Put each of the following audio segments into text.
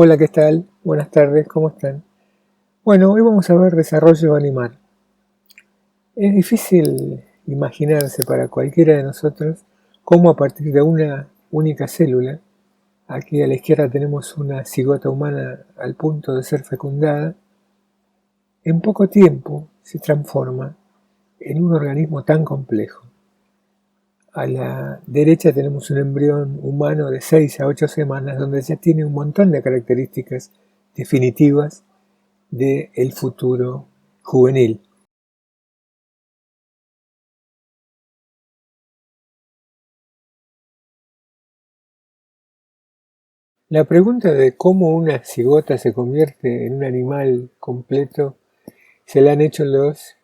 Hola, ¿qué tal? Buenas tardes, ¿cómo están? Bueno, hoy vamos a ver desarrollo animal. Es difícil imaginarse para cualquiera de nosotros cómo a partir de una única célula, aquí a la izquierda tenemos una cigota humana al punto de ser fecundada, en poco tiempo se transforma en un organismo tan complejo. A la derecha tenemos un embrión humano de 6 a 8 semanas donde ya tiene un montón de características definitivas del futuro juvenil. La pregunta de cómo una cigota se convierte en un animal completo se la han hecho los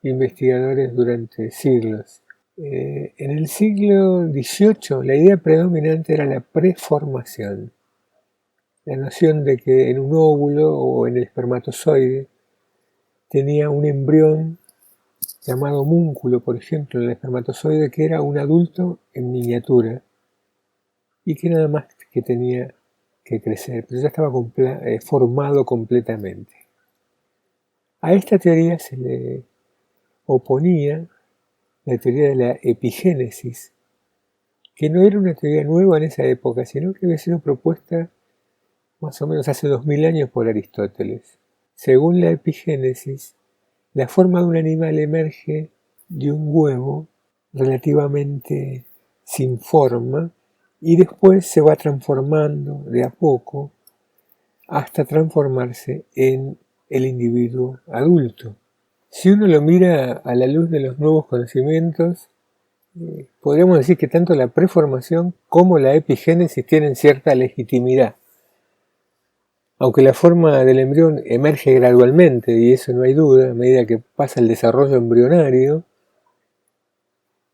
investigadores durante siglos. En el siglo XVIII la idea predominante era la preformación, la noción de que en un óvulo o en el espermatozoide tenía un embrión llamado múnculo, por ejemplo, en el espermatozoide, que era un adulto en miniatura y que nada más que tenía que crecer, pero ya estaba formado completamente. A esta teoría se le oponía la teoría de la epigénesis, que no era una teoría nueva en esa época, sino que había sido propuesta más o menos hace 2000 años por Aristóteles. Según la epigénesis, la forma de un animal emerge de un huevo relativamente sin forma y después se va transformando de a poco hasta transformarse en el individuo adulto. Si uno lo mira a la luz de los nuevos conocimientos, podríamos decir que tanto la preformación como la epigénesis tienen cierta legitimidad. Aunque la forma del embrión emerge gradualmente, y eso no hay duda, a medida que pasa el desarrollo embrionario,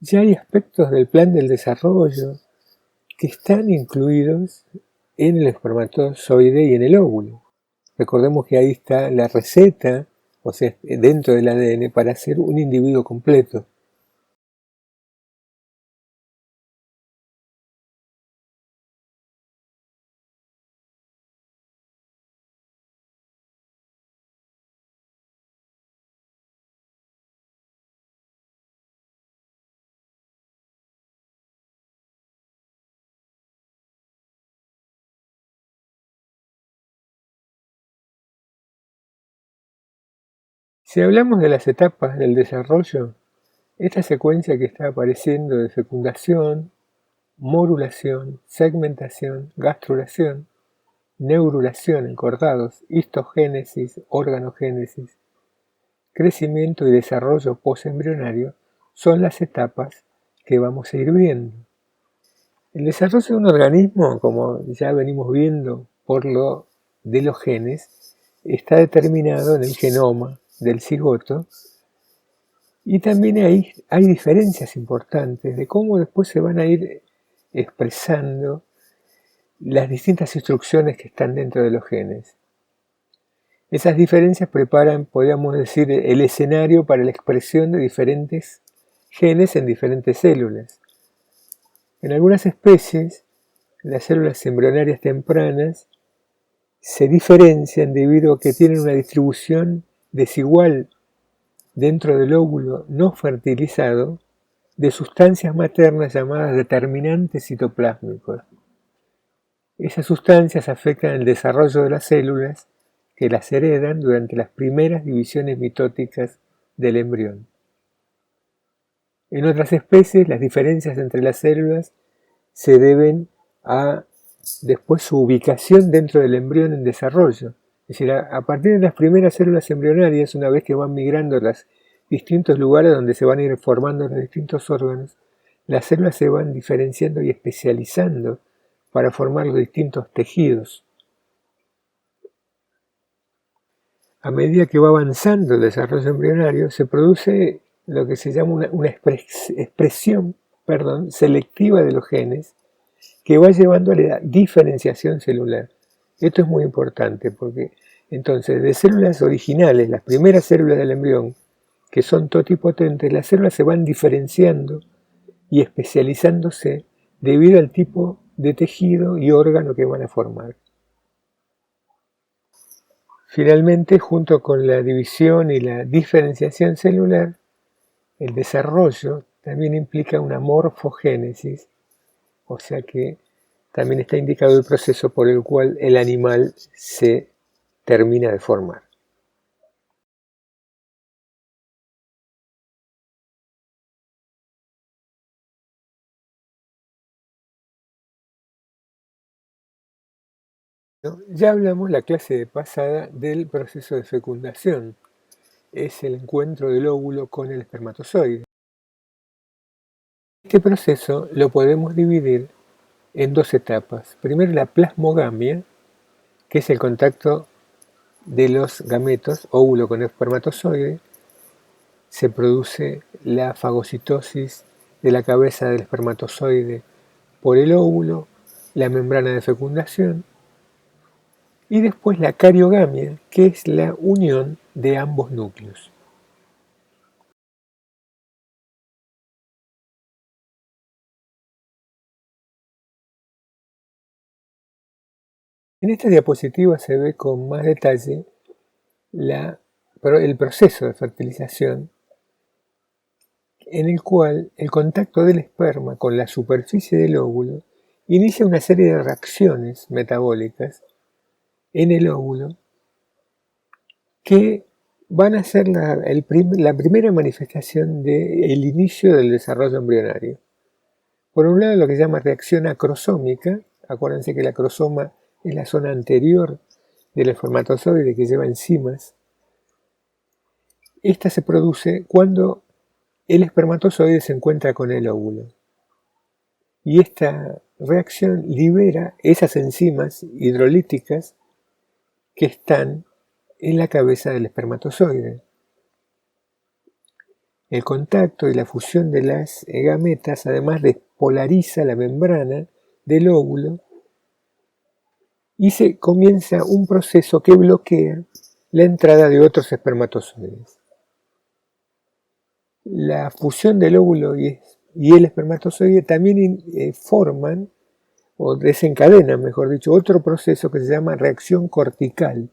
ya hay aspectos del plan del desarrollo que están incluidos en el espermatozoide y en el óvulo. Recordemos que ahí está la receta, o sea, dentro del ADN, para ser un individuo completo. Si hablamos de las etapas del desarrollo, esta secuencia que está apareciendo de fecundación, morulación, segmentación, gastrulación, neurulación en cordados, histogénesis, organogénesis, crecimiento y desarrollo postembrionario son las etapas que vamos a ir viendo. El desarrollo de un organismo, como ya venimos viendo por lo de los genes, está determinado en el genoma del cigoto y también hay diferencias importantes de cómo después se van a ir expresando las distintas instrucciones que están dentro de los genes. Esas diferencias preparan, podríamos decir, el escenario para la expresión de diferentes genes en diferentes células. En algunas especies, las células embrionarias tempranas se diferencian debido a que tienen una distribución desigual dentro del óvulo no fertilizado de sustancias maternas llamadas determinantes citoplásmicos. Esas sustancias afectan el desarrollo de las células que las heredan durante las primeras divisiones mitóticas del embrión. En otras especies, las diferencias entre las células se deben a después su ubicación dentro del embrión en desarrollo. Es decir, a partir de las primeras células embrionarias, una vez que van migrando a los distintos lugares donde se van a ir formando los distintos órganos, las células se van diferenciando y especializando para formar los distintos tejidos. A medida que va avanzando el desarrollo embrionario, se produce lo que se llama una expresión selectiva de los genes que va llevando a la diferenciación celular. Esto es muy importante porque entonces de células originales, las primeras células del embrión, que son totipotentes, las células se van diferenciando y especializándose debido al tipo de tejido y órgano que van a formar. Finalmente, junto con la división y la diferenciación celular, el desarrollo también implica una morfogénesis, o sea que también está indicado el proceso por el cual el animal se termina de formar. ¿No? Ya hablamos la clase pasada del proceso de fecundación. Es el encuentro del óvulo con el espermatozoide. Este proceso lo podemos dividir en dos etapas. Primero la plasmogamia, que es el contacto de los gametos, óvulo con espermatozoide. Se produce la fagocitosis de la cabeza del espermatozoide por el óvulo, la membrana de fecundación, y después la cariogamia, que es la unión de ambos núcleos. En esta diapositiva se ve con más detalle el proceso de fertilización, en el cual el contacto del esperma con la superficie del óvulo inicia una serie de reacciones metabólicas en el óvulo que van a ser la primera manifestación del inicio del desarrollo embrionario. Por un lado, lo que se llama reacción acrosómica. Acuérdense que el acrosoma es la zona anterior del espermatozoide que lleva enzimas. Esta se produce cuando el espermatozoide se encuentra con el óvulo. Y esta reacción libera esas enzimas hidrolíticas que están en la cabeza del espermatozoide. El contacto y la fusión de las gametas además despolariza la membrana del óvulo y se comienza un proceso que bloquea la entrada de otros espermatozoides. La fusión del óvulo y el espermatozoide también forman o desencadenan, mejor dicho, otro proceso que se llama reacción cortical.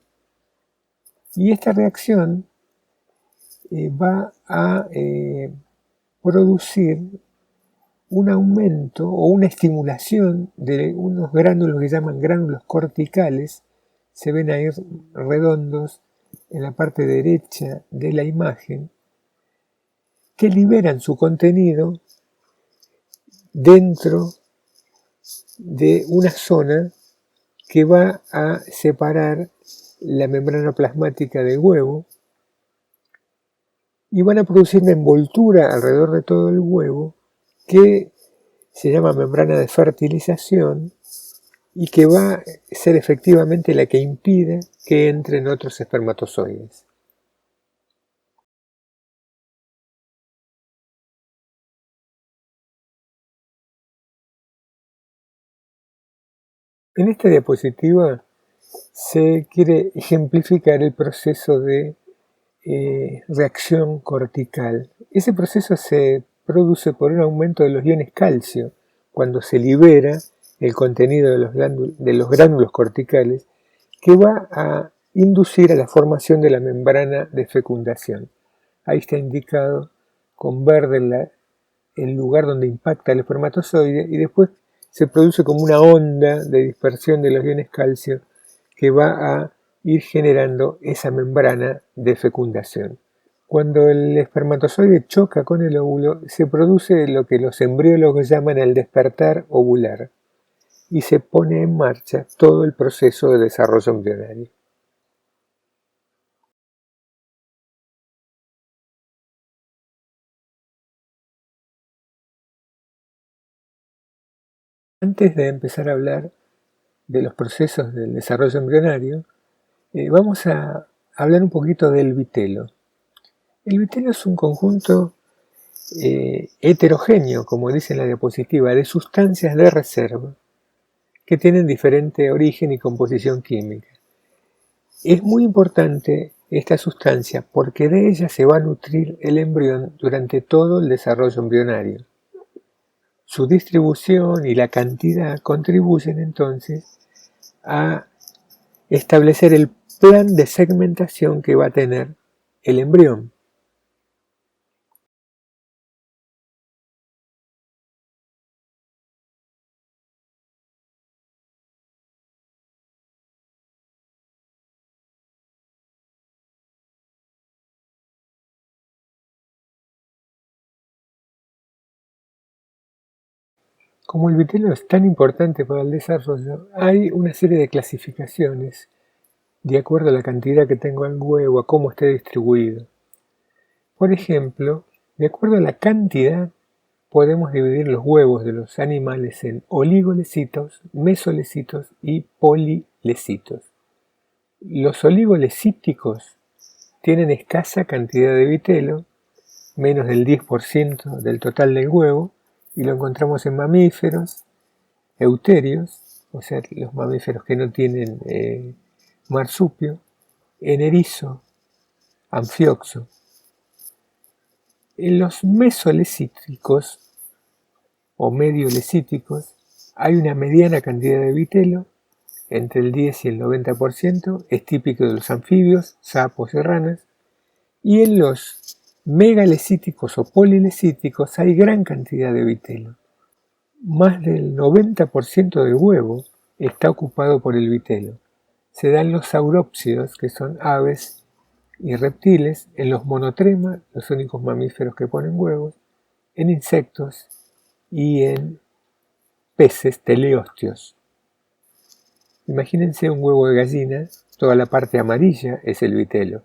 Y esta reacción va a producir un aumento o una estimulación de unos gránulos que llaman gránulos corticales. Se ven ahí redondos en la parte derecha de la imagen, que liberan su contenido dentro de una zona que va a separar la membrana plasmática del huevo y van a producir una envoltura alrededor de todo el huevo que se llama membrana de fertilización y que va a ser efectivamente la que impide que entren otros espermatozoides. En esta diapositiva se quiere ejemplificar el proceso de reacción cortical. Ese proceso se produce por un aumento de los iones calcio cuando se libera el contenido de los gránulos corticales, que va a inducir a la formación de la membrana de fecundación. Ahí está indicado con verde el lugar donde impacta el espermatozoide y después se produce como una onda de dispersión de los iones calcio que va a ir generando esa membrana de fecundación. Cuando el espermatozoide choca con el óvulo, se produce lo que los embriólogos llaman el despertar ovular y se pone en marcha todo el proceso de desarrollo embrionario. Antes de empezar a hablar de los procesos del desarrollo embrionario, vamos a hablar un poquito del vitelo. El vitelo es un conjunto heterogéneo, como dice en la diapositiva, de sustancias de reserva que tienen diferente origen y composición química. Es muy importante esta sustancia porque de ella se va a nutrir el embrión durante todo el desarrollo embrionario. Su distribución y la cantidad contribuyen entonces a establecer el plan de segmentación que va a tener el embrión. Como el vitelo es tan importante para el desarrollo, hay una serie de clasificaciones de acuerdo a la cantidad que tengo en el huevo, a cómo esté distribuido. Por ejemplo, de acuerdo a la cantidad, podemos dividir los huevos de los animales en oligolecitos, mesolecitos y polilecitos. Los oligolecíticos tienen escasa cantidad de vitelo, menos del 10% del total del huevo, y lo encontramos en mamíferos, euterios, o sea, los mamíferos que no tienen marsupio, en erizo, anfioxo. En los mesolecíticos o mediolecíticos hay una mediana cantidad de vitelo, entre el 10 y el 90%, es típico de los anfibios, sapos y ranas, y en los megalecíticos o polilecíticos hay gran cantidad de vitelo. Más del 90% del huevo está ocupado por el vitelo. Se dan los saurópsidos, que son aves y reptiles, en los monotrema, los únicos mamíferos que ponen huevos, en insectos y en peces teleostios. Imagínense un huevo de gallina, toda la parte amarilla es el vitelo.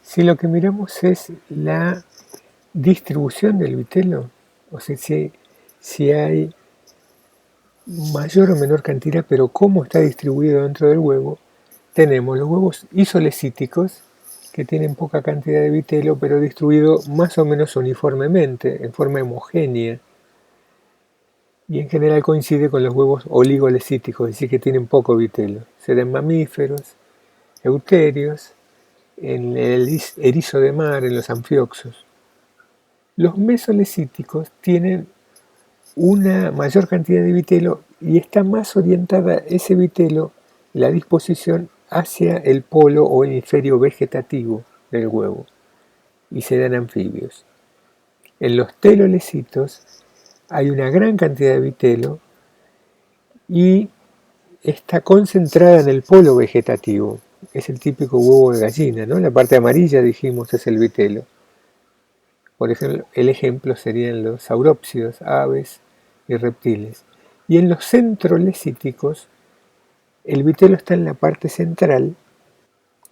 Si lo que miramos es la distribución del vitelo, o sea, si hay mayor o menor cantidad, pero cómo está distribuido dentro del huevo, tenemos los huevos isolecíticos, que tienen poca cantidad de vitelo, pero distribuido más o menos uniformemente, en forma homogénea, y en general coincide con los huevos oligolecíticos, es decir, que tienen poco vitelo. Se dan mamíferos, euterios, en el erizo de mar, en los anfioxos. Los mesolecíticos tienen una mayor cantidad de vitelo y está más orientada ese vitelo, la disposición, hacia el polo o hemisferio vegetativo del huevo, y se dan anfibios. En los telolecitos hay una gran cantidad de vitelo y está concentrada en el polo vegetativo. Es el típico huevo de gallina, ¿no? La parte amarilla, dijimos, es el vitelo. Por ejemplo, el ejemplo serían los saurópsidos, aves y reptiles. Y en los centrolecíticos, el vitelo está en la parte central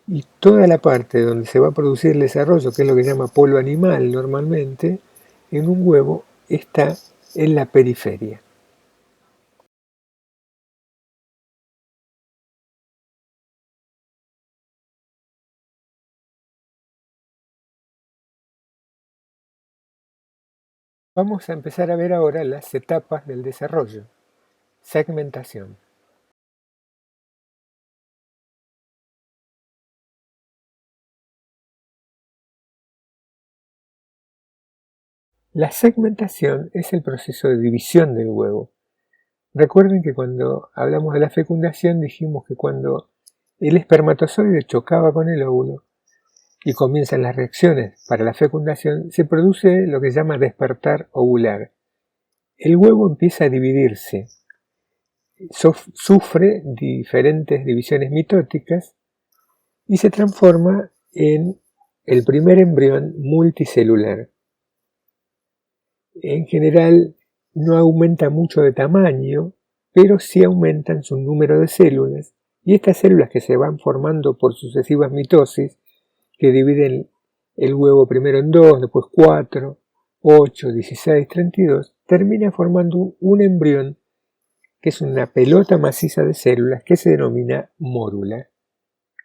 y toda la parte donde se va a producir el desarrollo, que es lo que se llama polo animal normalmente, en un huevo está en la periferia. Vamos a empezar a ver ahora las etapas del desarrollo. Segmentación. La segmentación es el proceso de división del huevo. Recuerden que cuando hablamos de la fecundación dijimos que cuando el espermatozoide chocaba con el óvulo y comienzan las reacciones para la fecundación, se produce lo que se llama despertar ovular. El huevo empieza a dividirse, sufre diferentes divisiones mitóticas y se transforma en el primer embrión multicelular. En general no aumenta mucho de tamaño, pero sí aumentan su número de células, y estas células que se van formando por sucesivas mitosis, que dividen el huevo primero en 2, después 4, 8, 16, 32, termina formando un embrión que es una pelota maciza de células que se denomina mórula.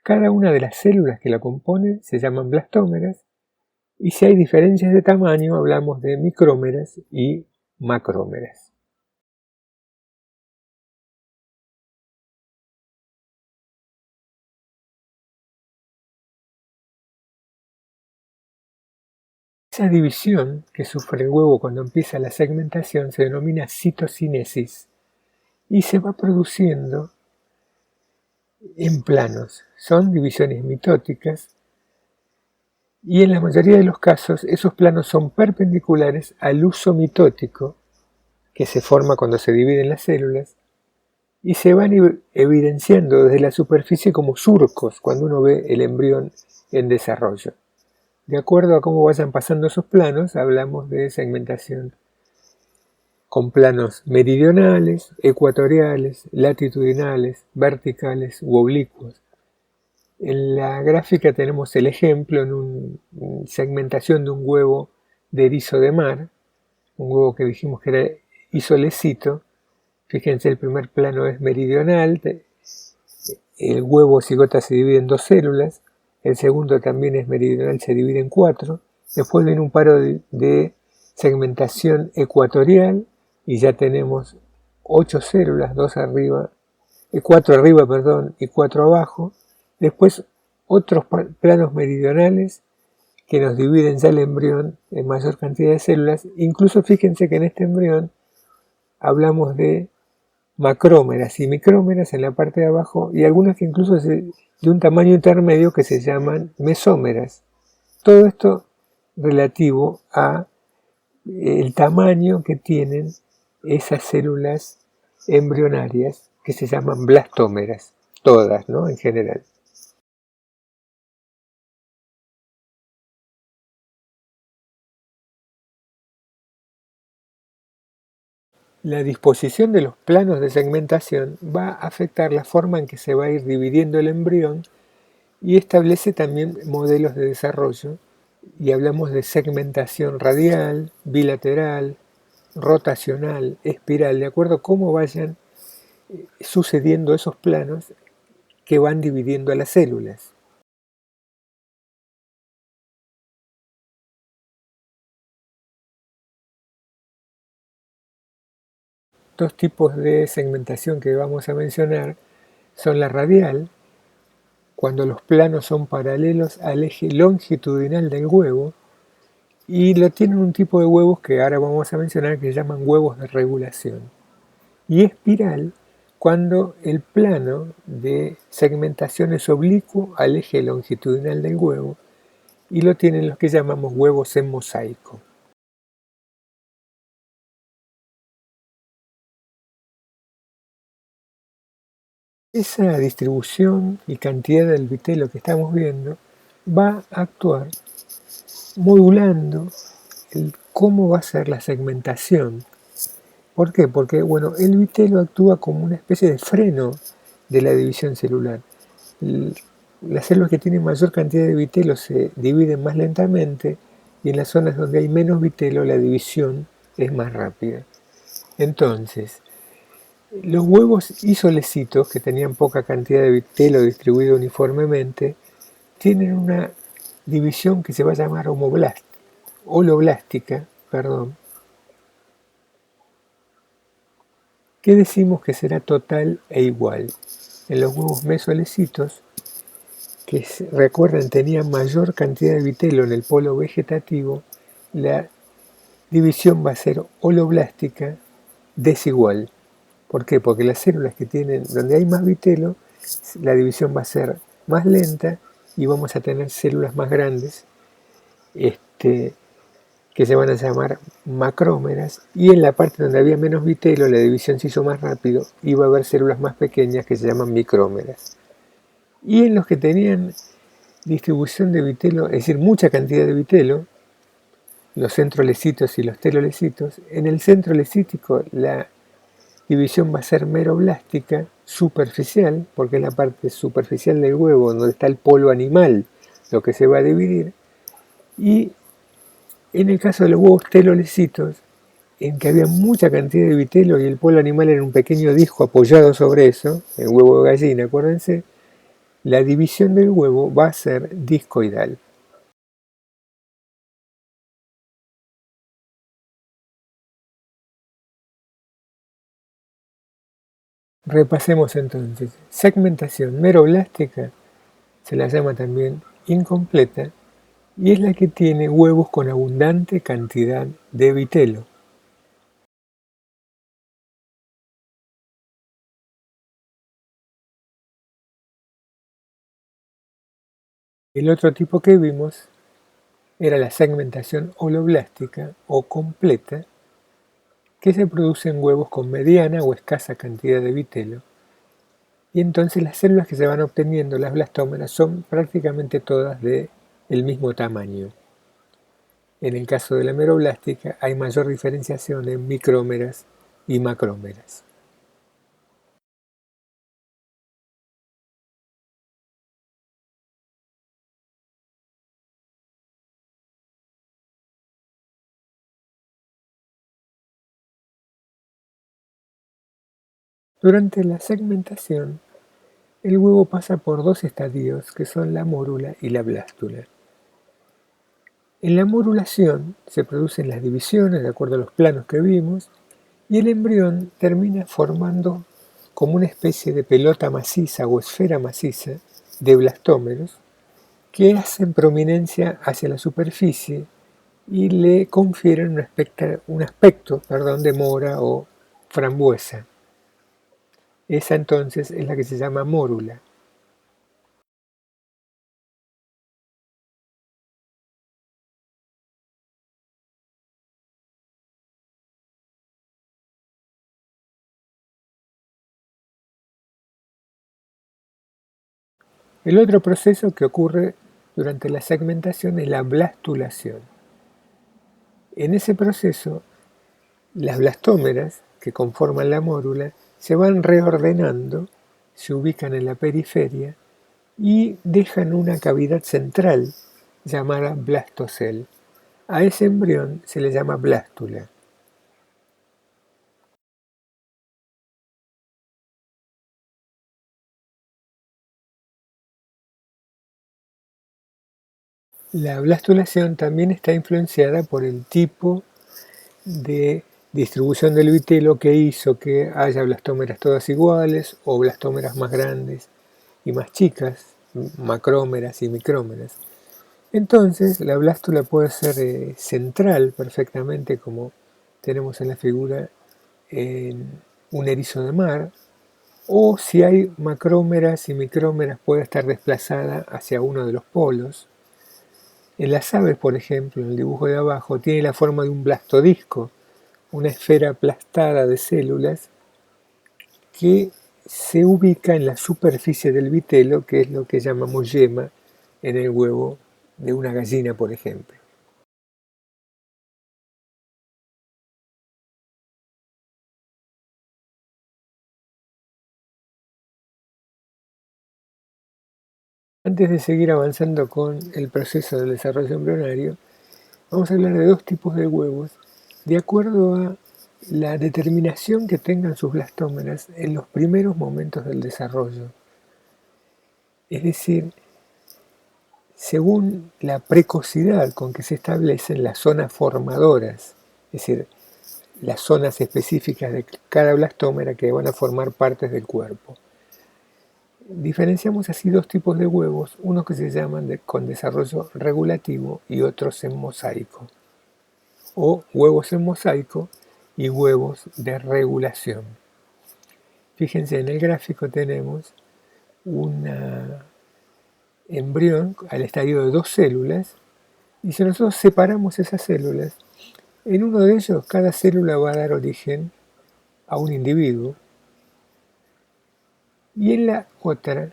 Cada una de las células que la componen se llaman blastómeras Y si hay diferencias de tamaño, hablamos de micrómeras y macrómeras. Esa división que sufre el huevo cuando empieza la segmentación se denomina citocinesis y se va produciendo en planos. Son divisiones mitóticas y en la mayoría de los casos esos planos son perpendiculares al uso mitótico que se forma cuando se dividen las células y se van evidenciando desde la superficie como surcos cuando uno ve el embrión en desarrollo. De acuerdo a cómo vayan pasando esos planos, hablamos de segmentación con planos meridionales, ecuatoriales, latitudinales, verticales u oblicuos. En la gráfica tenemos el ejemplo en una segmentación de un huevo de erizo de mar, un huevo que dijimos que era isolecito. Fíjense, el primer plano es meridional, el huevo cigota se divide en 2 células, el segundo también es meridional, se divide en 4, después viene un paro de segmentación ecuatorial y ya tenemos 8 células, 2 arriba, 4 arriba, perdón, y 4 abajo, después otros planos meridionales que nos dividen ya el embrión en mayor cantidad de células, incluso fíjense que en este embrión hablamos de macrómeras y micrómeras en la parte de abajo y algunas que incluso de un tamaño intermedio que se llaman mesómeras. Todo esto relativo a el tamaño que tienen esas células embrionarias que se llaman blastómeras, todas, ¿no? En general. La disposición de los planos de segmentación va a afectar la forma en que se va a ir dividiendo el embrión y establece también modelos de desarrollo y hablamos de segmentación radial, bilateral, rotacional, espiral, de acuerdo a cómo vayan sucediendo esos planos que van dividiendo a las células. Dos tipos de segmentación que vamos a mencionar son la radial, cuando los planos son paralelos al eje longitudinal del huevo, y lo tienen un tipo de huevos que ahora vamos a mencionar que se llaman huevos de regulación. Y espiral, cuando el plano de segmentación es oblicuo al eje longitudinal del huevo, y lo tienen los que llamamos huevos en mosaico. Esa distribución y cantidad del vitelo que estamos viendo va a actuar modulando cómo va a ser la segmentación. ¿Por qué? Porque bueno, el vitelo actúa como una especie de freno de la división celular. Las células que tienen mayor cantidad de vitelo se dividen más lentamente y en las zonas donde hay menos vitelo la división es más rápida. Entonces, los huevos isolecitos, que tenían poca cantidad de vitelo distribuido uniformemente, tienen una división que se va a llamar holoblástica, que decimos que será total e igual. En los huevos mesolecitos, que recuerden tenían mayor cantidad de vitelo en el polo vegetativo, la división va a ser holoblástica desigual. ¿Por qué? Porque las células que tienen, donde hay más vitelo, la división va a ser más lenta y vamos a tener células más grandes que se van a llamar macrómeras, y en la parte donde había menos vitelo la división se hizo más rápido y va a haber células más pequeñas que se llaman micrómeras. Y en los que tenían distribución de vitelo, es decir, mucha cantidad de vitelo, los centrolecitos y los telolecitos, en el centro lecítico la división va a ser meroblástica, superficial, porque es la parte superficial del huevo donde está el polo animal, lo que se va a dividir, y en el caso de los huevos telolecitos, en que había mucha cantidad de vitelo y el polo animal era un pequeño disco apoyado sobre eso, el huevo de gallina, acuérdense, la división del huevo va a ser discoidal. Repasemos entonces. Segmentación meroblástica se la llama también incompleta y es la que tiene huevos con abundante cantidad de vitelo. El otro tipo que vimos era la segmentación holoblástica o completa, que se produce en huevos con mediana o escasa cantidad de vitelo. Y entonces las células que se van obteniendo, las blastómeras, son prácticamente todas del mismo tamaño. En el caso de la meroblástica hay mayor diferenciación en micrómeras y macrómeras. Durante la segmentación, el huevo pasa por dos estadios que son la mórula y la blástula. En la morulación se producen las divisiones de acuerdo a los planos que vimos y el embrión termina formando como una especie de pelota maciza o esfera maciza de blastómeros que hacen prominencia hacia la superficie y le confieren un aspecto de mora o frambuesa. Esa entonces es la que se llama mórula. El otro proceso que ocurre durante la segmentación es la blastulación. En ese proceso, las blastómeras que conforman la mórula se van reordenando, se ubican en la periferia y dejan una cavidad central llamada blastocel. A ese embrión se le llama blástula. La blastulación también está influenciada por el tipo de distribución del vitelo que hizo que haya blastómeras todas iguales o blastómeras más grandes y más chicas, macrómeras y micrómeras. Entonces la blástula puede ser central perfectamente, como tenemos en la figura en un erizo de mar, o si hay macrómeras y micrómeras puede estar desplazada hacia uno de los polos. En las aves, por ejemplo, en el dibujo de abajo, tiene la forma de un blastodisco, una esfera aplastada de células que se ubica en la superficie del vitelo, que es lo que llamamos yema en el huevo de una gallina, por ejemplo. Antes de seguir avanzando con el proceso del desarrollo embrionario, vamos a hablar de dos tipos de huevos de acuerdo a la determinación que tengan sus blastómeras en los primeros momentos del desarrollo. Es decir, según la precocidad con que se establecen las zonas formadoras, es decir, las zonas específicas de cada blastómera que van a formar partes del cuerpo. Diferenciamos así dos tipos de huevos, unos que se llaman con desarrollo regulativo y otros en mosaico, o huevos en mosaico y huevos de regulación. Fíjense, en el gráfico tenemos un embrión al estadio de dos células y si nosotros separamos esas células, en uno de ellos cada célula va a dar origen a un individuo y en la otra,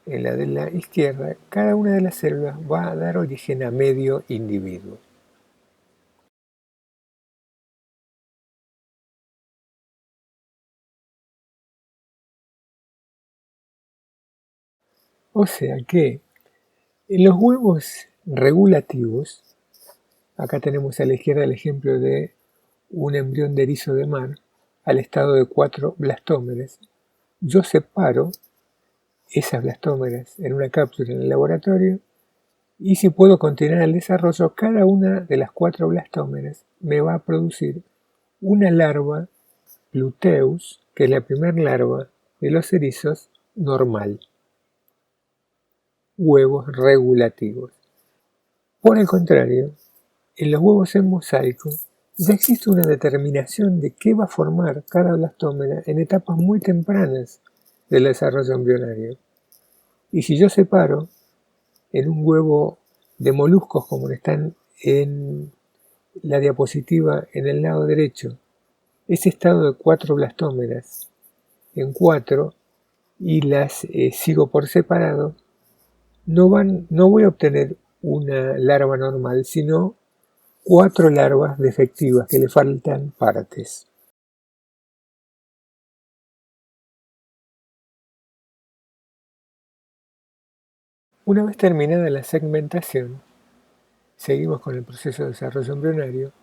en la de la izquierda, cada una de las células va a dar origen a medio individuo. O sea que en los huevos regulativos, acá tenemos a la izquierda el ejemplo de un embrión de erizo de mar al estado de 4 blastómeras. Yo separo esas blastómeras en una cápsula en el laboratorio y si puedo continuar el desarrollo, cada una de las 4 blastómeras me va a producir una larva Luteus, que es la primera larva de los erizos normal, huevos regulativos. Por el contrario, en los huevos en mosaico ya existe una determinación de qué va a formar cada blastómera en etapas muy tempranas del desarrollo embrionario. Y si yo separo en un huevo de moluscos como están en la diapositiva en el lado derecho, ese estado de 4 blastómeras en 4 y las sigo por separado, no voy a obtener una larva normal, sino 4 larvas defectivas que le faltan partes. Una vez terminada la segmentación, seguimos con el proceso de desarrollo embrionario,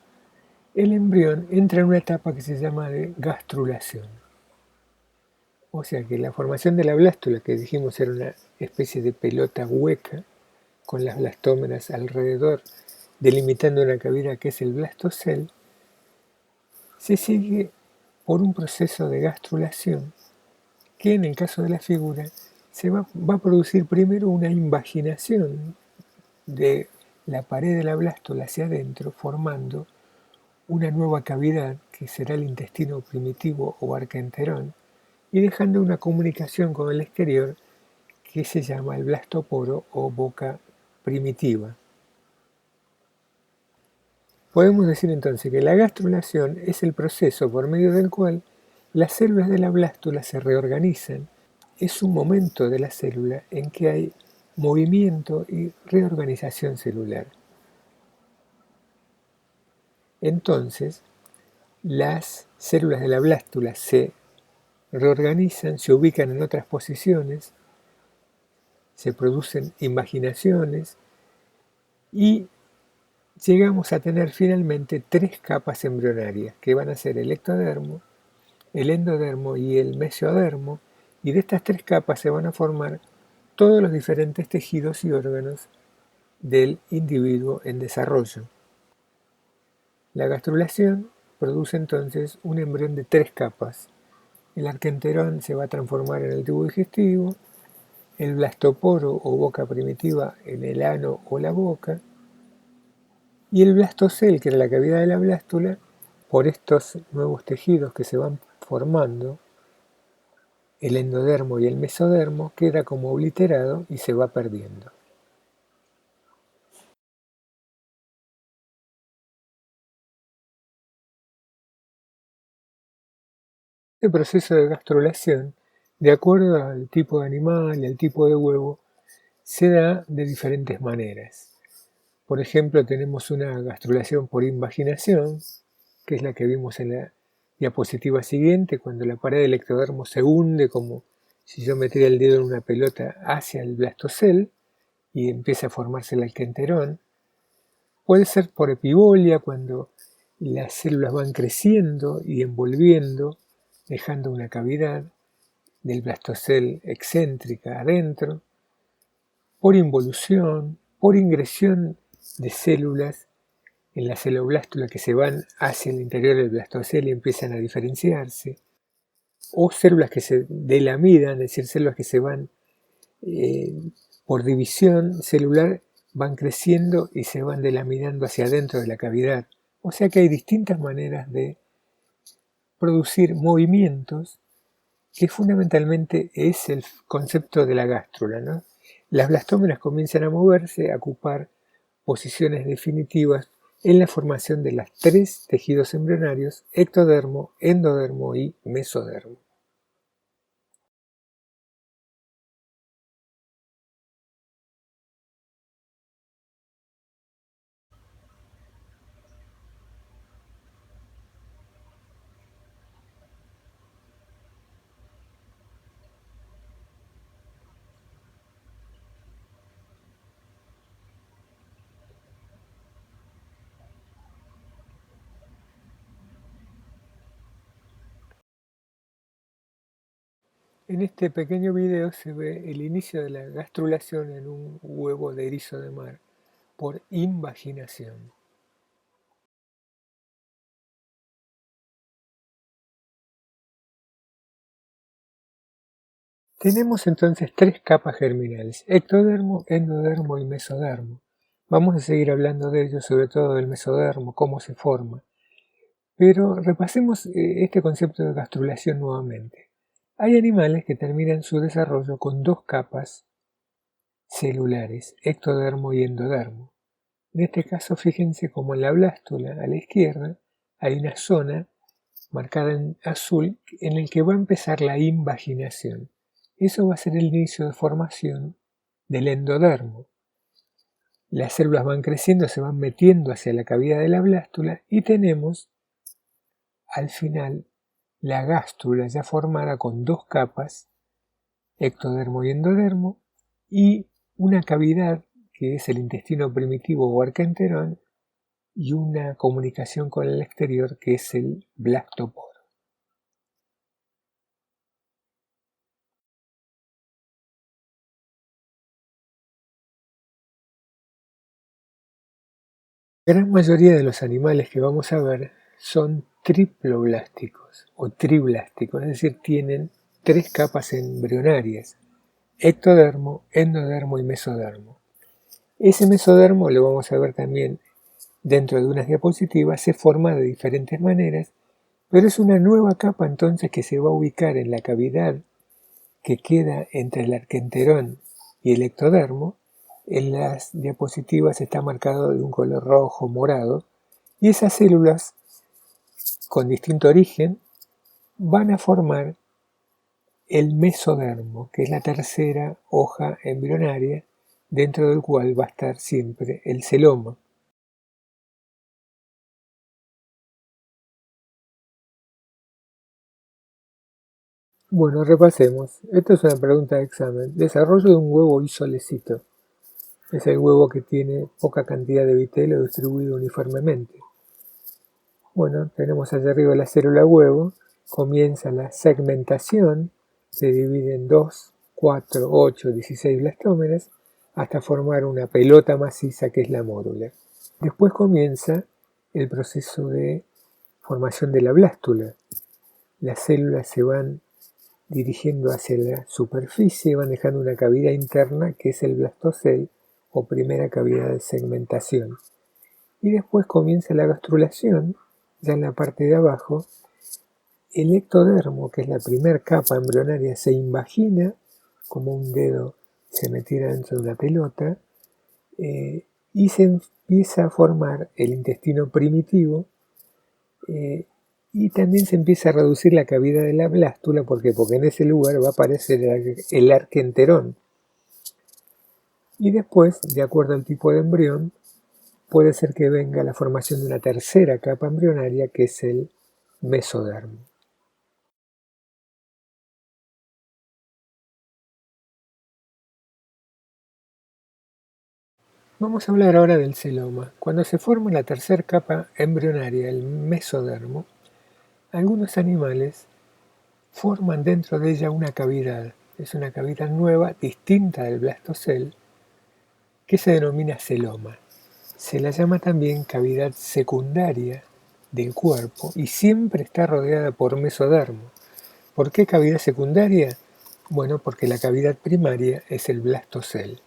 el embrión entra en una etapa que se llama de gastrulación. O sea que la formación de la blástula, que dijimos era una especie de pelota hueca, con las blastómeras alrededor, delimitando una cavidad que es el blastocel, se sigue por un proceso de gastrulación que en el caso de la figura va a producir primero una invaginación de la pared de la blástula hacia adentro, formando una nueva cavidad que será el intestino primitivo o arquenterón, y dejando una comunicación con el exterior que se llama el blastoporo o boca primitiva. Podemos decir entonces que la gastrulación es el proceso por medio del cual las células de la blástula se reorganizan. Es un momento de la célula en que hay movimiento y reorganización celular. Entonces, las células de la blástula se reorganizan, se ubican en otras posiciones, se producen invaginaciones y llegamos a tener finalmente 3 capas embrionarias, que van a ser el ectodermo, el endodermo y el mesodermo, y de estas 3 capas se van a formar todos los diferentes tejidos y órganos del individuo en desarrollo. La gastrulación produce entonces un embrión de 3 capas. El arquenterón se va a transformar en el tubo digestivo, el blastoporo o boca primitiva en el ano o la boca, y el blastocel, que era la cavidad de la blástula, por estos nuevos tejidos que se van formando, el endodermo y el mesodermo, queda como obliterado y se va perdiendo. Este proceso de gastrulación, de acuerdo al tipo de animal y al tipo de huevo, se da de diferentes maneras. Por ejemplo, tenemos una gastrulación por invaginación, que es la que vimos en la diapositiva siguiente, cuando la pared del ectodermo se hunde como si yo metiera el dedo en una pelota hacia el blastocel y empieza a formarse el alquenterón. Puede ser por epibolia, cuando las células van creciendo y envolviendo, dejando una cavidad del blastocel excéntrica adentro, por involución, por ingresión de células en la celoblástula que se van hacia el interior del blastocel y empiezan a diferenciarse, o células que se delamidan, es decir, células que se van por división celular, van creciendo y se van delamidando hacia adentro de la cavidad. O sea que hay distintas maneras de producir movimientos, que fundamentalmente es el concepto de la gástrula, ¿no? Las blastómeras comienzan a moverse, a ocupar posiciones definitivas en la formación de los 3 tejidos embrionarios: ectodermo, endodermo y mesodermo. En este pequeño video se ve el inicio de la gastrulación en un huevo de erizo de mar por invaginación. Tenemos entonces tres capas germinales: ectodermo, endodermo y mesodermo. Vamos a seguir hablando de ello, sobre todo del mesodermo, cómo se forma. Pero repasemos este concepto de gastrulación nuevamente. Hay animales que terminan su desarrollo con dos capas celulares, ectodermo y endodermo. En este caso, fíjense como en la blástula a la izquierda hay una zona marcada en azul en el que va a empezar la invaginación. Eso va a ser el inicio de formación del endodermo. Las células van creciendo, se van metiendo hacia la cavidad de la blástula y tenemos al final la gástrula ya formada con dos capas, ectodermo y endodermo, y una cavidad que es el intestino primitivo o arquenterón y una comunicación con el exterior que es el blastoporo. La gran mayoría de los animales que vamos a ver son triploblásticos o triblásticos, es decir, tienen tres capas embrionarias: ectodermo, endodermo y mesodermo. Ese mesodermo, lo vamos a ver también dentro de unas diapositivas, se forma de diferentes maneras, pero es una nueva capa entonces que se va a ubicar en la cavidad que queda entre el arquenterón y el ectodermo. En las diapositivas está marcado de un color rojo, morado, y esas células con distinto origen van a formar el mesodermo, que es la tercera hoja embrionaria, dentro del cual va a estar siempre el celoma. Bueno, repasemos. Esta es una pregunta de examen. Desarrollo de un huevo isolecito. Es el huevo que tiene poca cantidad de vitelo distribuido uniformemente. Bueno, tenemos allá arriba la célula huevo. Comienza la segmentación. Se divide en 2, 4, 8, 16 blastómeras hasta formar una pelota maciza que es la mórula. Después comienza el proceso de formación de la blástula. Las células se van dirigiendo hacia la superficie, van dejando una cavidad interna que es el blastocel o primera cavidad de segmentación. Y después comienza la gastrulación, ya en la parte de abajo. El ectodermo, que es la primera capa embrionaria, se invagina como un dedo se metiera dentro de una pelota, y se empieza a formar el intestino primitivo, y también se empieza a reducir la cavidad de la blástula. ¿Por qué? Porque en ese lugar va a aparecer el arquenterón. Y después, de acuerdo al tipo de embrión, puede ser que venga la formación de una tercera capa embrionaria que es el mesodermo. Vamos a hablar ahora del celoma. Cuando se forma la tercera capa embrionaria, el mesodermo, algunos animales forman dentro de ella una cavidad. Es una cavidad nueva, distinta del blastocel, que se denomina celoma. Se la llama también cavidad secundaria del cuerpo y siempre está rodeada por mesodermo. ¿Por qué cavidad secundaria? Bueno, porque la cavidad primaria es el blastocel.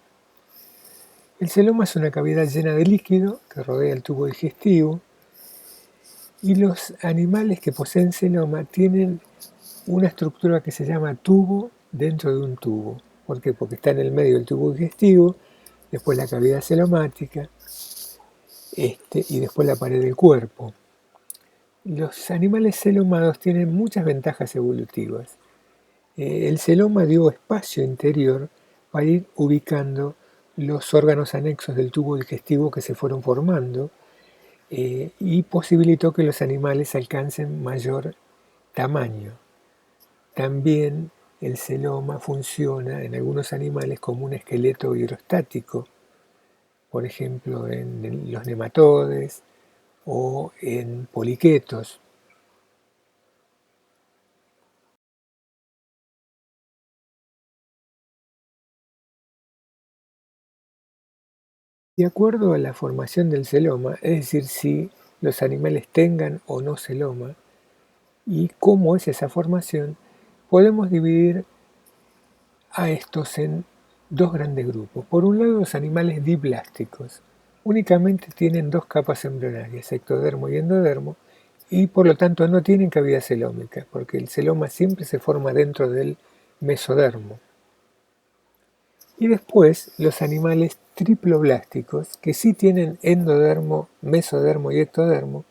El celoma es una cavidad llena de líquido que rodea el tubo digestivo, y los animales que poseen celoma tienen una estructura que se llama tubo dentro de un tubo. ¿Por qué? Porque está en el medio del tubo digestivo, después la cavidad celomática, y después la pared del cuerpo. Los animales celomados tienen muchas ventajas evolutivas. El celoma dio espacio interior para ir ubicando los órganos anexos del tubo digestivo que se fueron formando, y posibilitó que los animales alcancen mayor tamaño. También el celoma funciona en algunos animales como un esqueleto hidrostático, por ejemplo en los nematodes o en poliquetos. De acuerdo a la formación del celoma, es decir, si los animales tengan o no celoma y cómo es esa formación, podemos dividir a estos en dos grandes grupos. Por un lado, los animales diblásticos. Únicamente tienen dos capas embrionarias, ectodermo y endodermo, y por lo tanto no tienen cavidad celómica, porque el celoma siempre se forma dentro del mesodermo. Y después los animales triploblásticos, que sí tienen endodermo, mesodermo y ectodermo,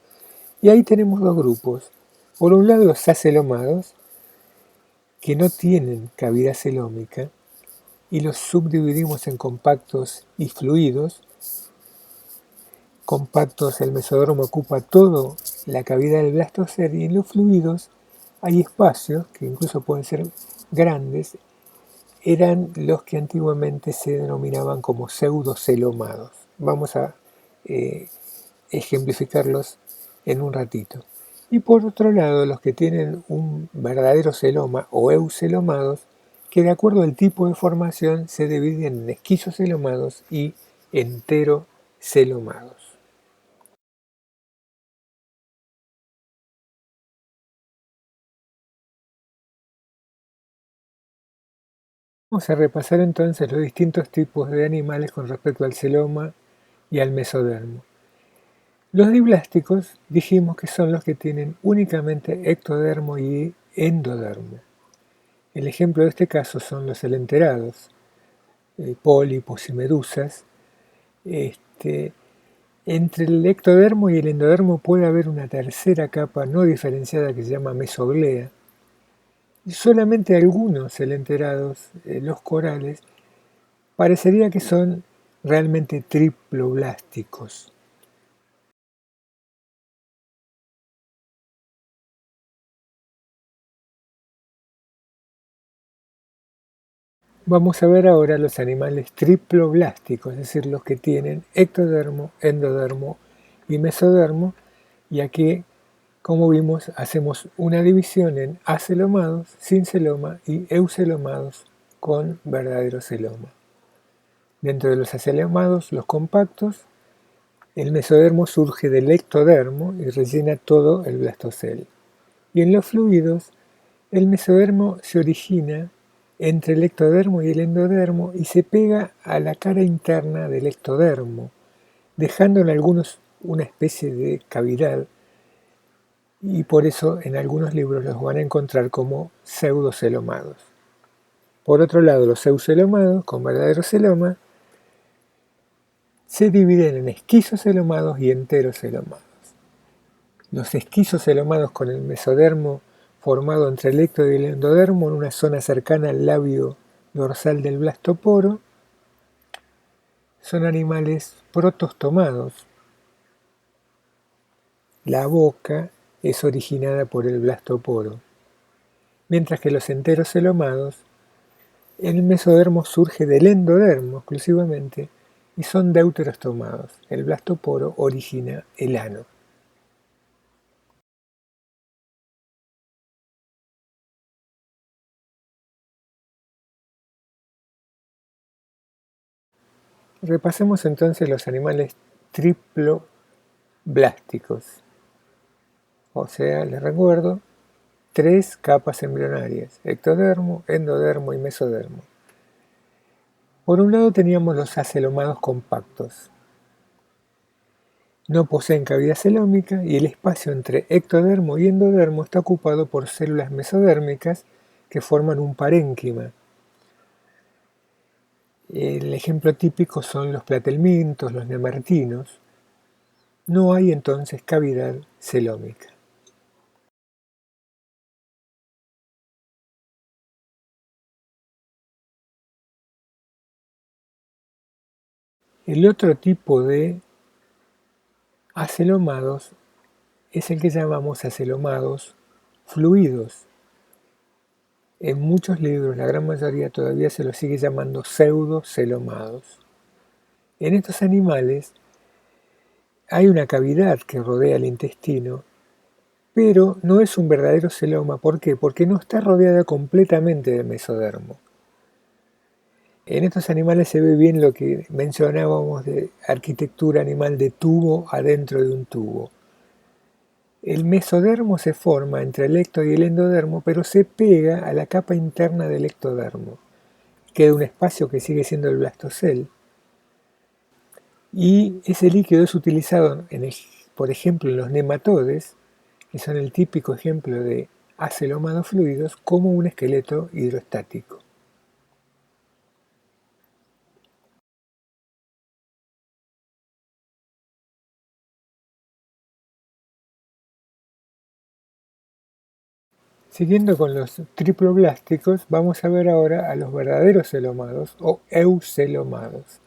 y ahí tenemos dos grupos. Por un lado los acelomados, que no tienen cavidad celómica, y los subdividimos en compactos y fluidos. Compactos, el mesodermo ocupa toda la cavidad del blastocel, y en los fluidos hay espacios, que incluso pueden ser grandes, eran los que antiguamente se denominaban como pseudocelomados. Vamos a ejemplificarlos en un ratito. Y por otro lado, los que tienen un verdadero celoma o eucelomados, que de acuerdo al tipo de formación se dividen en esquizocelomados y enterocelomados. Vamos a repasar entonces los distintos tipos de animales con respecto al celoma y al mesodermo. Los diblásticos dijimos que son los que tienen únicamente ectodermo y endodermo. El ejemplo de este caso son los elenterados, pólipos y medusas. Entre el ectodermo y el endodermo puede haber una tercera capa no diferenciada que se llama mesoglea. Y solamente algunos elenterados, los corales, parecería que son realmente triploblásticos. Vamos a ver ahora los animales triploblásticos, es decir, los que tienen ectodermo, endodermo y mesodermo, y aquí, como vimos, hacemos una división en acelomados, sin celoma, y eucelomados con verdadero celoma. Dentro de los acelomados, los compactos, el mesodermo surge del ectodermo y rellena todo el blastocel. Y en los fluidos, el mesodermo se origina entre el ectodermo y el endodermo y se pega a la cara interna del ectodermo, dejando en algunos una especie de cavidad, y por eso en algunos libros los van a encontrar como pseudocelomados. Por otro lado, los eucelomados, con verdadero celoma, se dividen en esquizocelomados y enterocelomados. Los esquizocelomados con el mesodermo formado entre el ecto y el endodermo en una zona cercana al labio dorsal del blastoporo, son animales protostomados. La boca es originada por el blastoporo, mientras que los enterocelomados, el mesodermo surge del endodermo exclusivamente y son deuterostomados. El blastoporo origina el ano. Repasemos entonces los animales triploblásticos. O sea, les recuerdo, tres capas embrionarias: ectodermo, endodermo y mesodermo. Por un lado teníamos los acelomados compactos. No poseen cavidad celómica y el espacio entre ectodermo y endodermo está ocupado por células mesodérmicas que forman un parénquima. El ejemplo típico son los platelmintos, los nemertinos. No hay entonces cavidad celómica. El otro tipo de acelomados es el que llamamos acelomados fluidos. En muchos libros, la gran mayoría todavía se los sigue llamando pseudocelomados. En estos animales hay una cavidad que rodea el intestino, pero no es un verdadero celoma. ¿Por qué? Porque no está rodeada completamente de mesodermo. En estos animales se ve bien lo que mencionábamos de arquitectura animal de tubo adentro de un tubo. El mesodermo se forma entre el ecto y el endodermo, pero se pega a la capa interna del ectodermo. queda un espacio que sigue siendo el blastocel, y ese líquido es utilizado, por ejemplo, en los nematodes, que son el típico ejemplo de acelómados fluidos, como un esqueleto hidrostático. Siguiendo con los triploblásticos, vamos a ver ahora a los verdaderos celomados o eucelomados.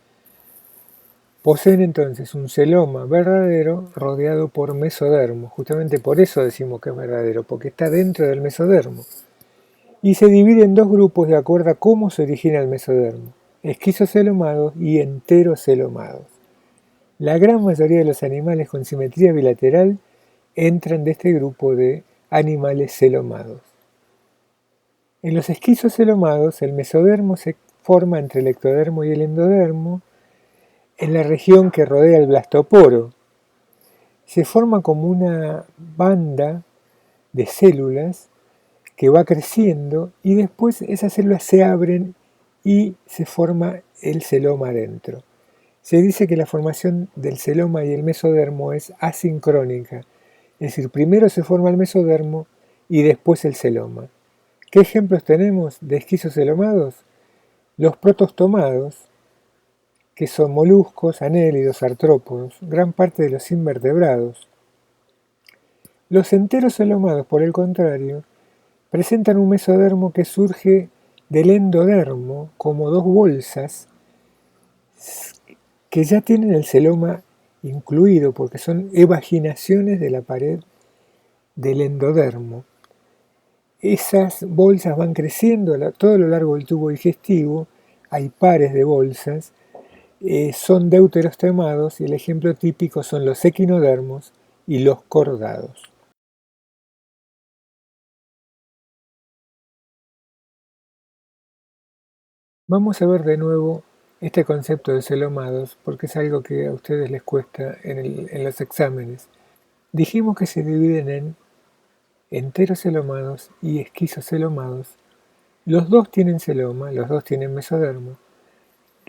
Poseen entonces un celoma verdadero rodeado por mesodermo. Justamente por eso decimos que es verdadero, porque está dentro del mesodermo. Y se divide en dos grupos de acuerdo a cómo se origina el mesodermo: esquizocelomados y enterocelomados. La gran mayoría de los animales con simetría bilateral entran de este grupo de animales celomados. En los esquizocelomados, el mesodermo se forma entre el ectodermo y el endodermo en la región que rodea el blastoporo. Se forma como una banda de células que va creciendo y después esas células se abren y se forma el celoma adentro. Se dice que la formación del celoma y el mesodermo es asincrónica, es decir, primero se forma el mesodermo y después el celoma. ¿Qué ejemplos tenemos de esquizocelomados? Los protostomados, que son moluscos, anélidos, artrópodos, gran parte de los invertebrados. Los enterocelomados, por el contrario, presentan un mesodermo que surge del endodermo como dos bolsas que ya tienen el celoma incluido porque son evaginaciones de la pared del endodermo. Esas bolsas van creciendo todo lo largo del tubo digestivo, hay pares de bolsas, son deuterostomados y el ejemplo típico son los equinodermos y los cordados. Vamos a ver de nuevo este concepto de celomados porque es algo que a ustedes les cuesta en los exámenes. Dijimos que se dividen en enterocelomados y esquizocelomados. Los dos tienen celoma, los dos tienen mesodermo.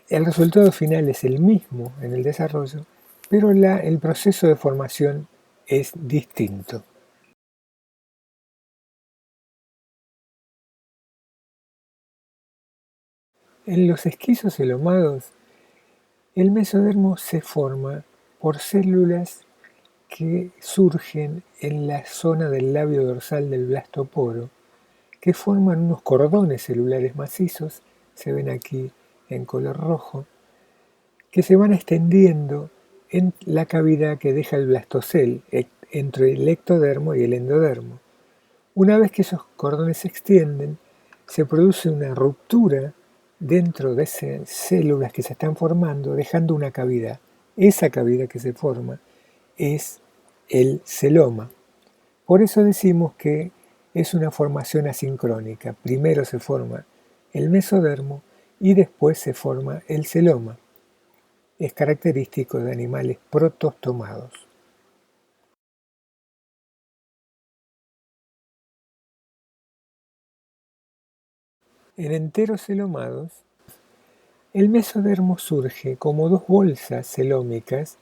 El resultado final es el mismo en el desarrollo, pero el proceso de formación es distinto. En los esquizocelomados, el mesodermo se forma por células que surgen en la zona del labio dorsal del blastoporo, que forman unos cordones celulares macizos, se ven aquí en color rojo, que se van extendiendo en la cavidad que deja el blastocel entre el ectodermo y el endodermo. Una vez que esos cordones se extienden, se produce una ruptura dentro de esas células que se están formando, dejando una cavidad. Esa cavidad que se forma es el celoma. Por eso decimos que es una formación asincrónica. Primero se forma el mesodermo y después se forma el celoma. Es característico de animales protostomados. En enterocelomados, el mesodermo surge como dos bolsas celómicas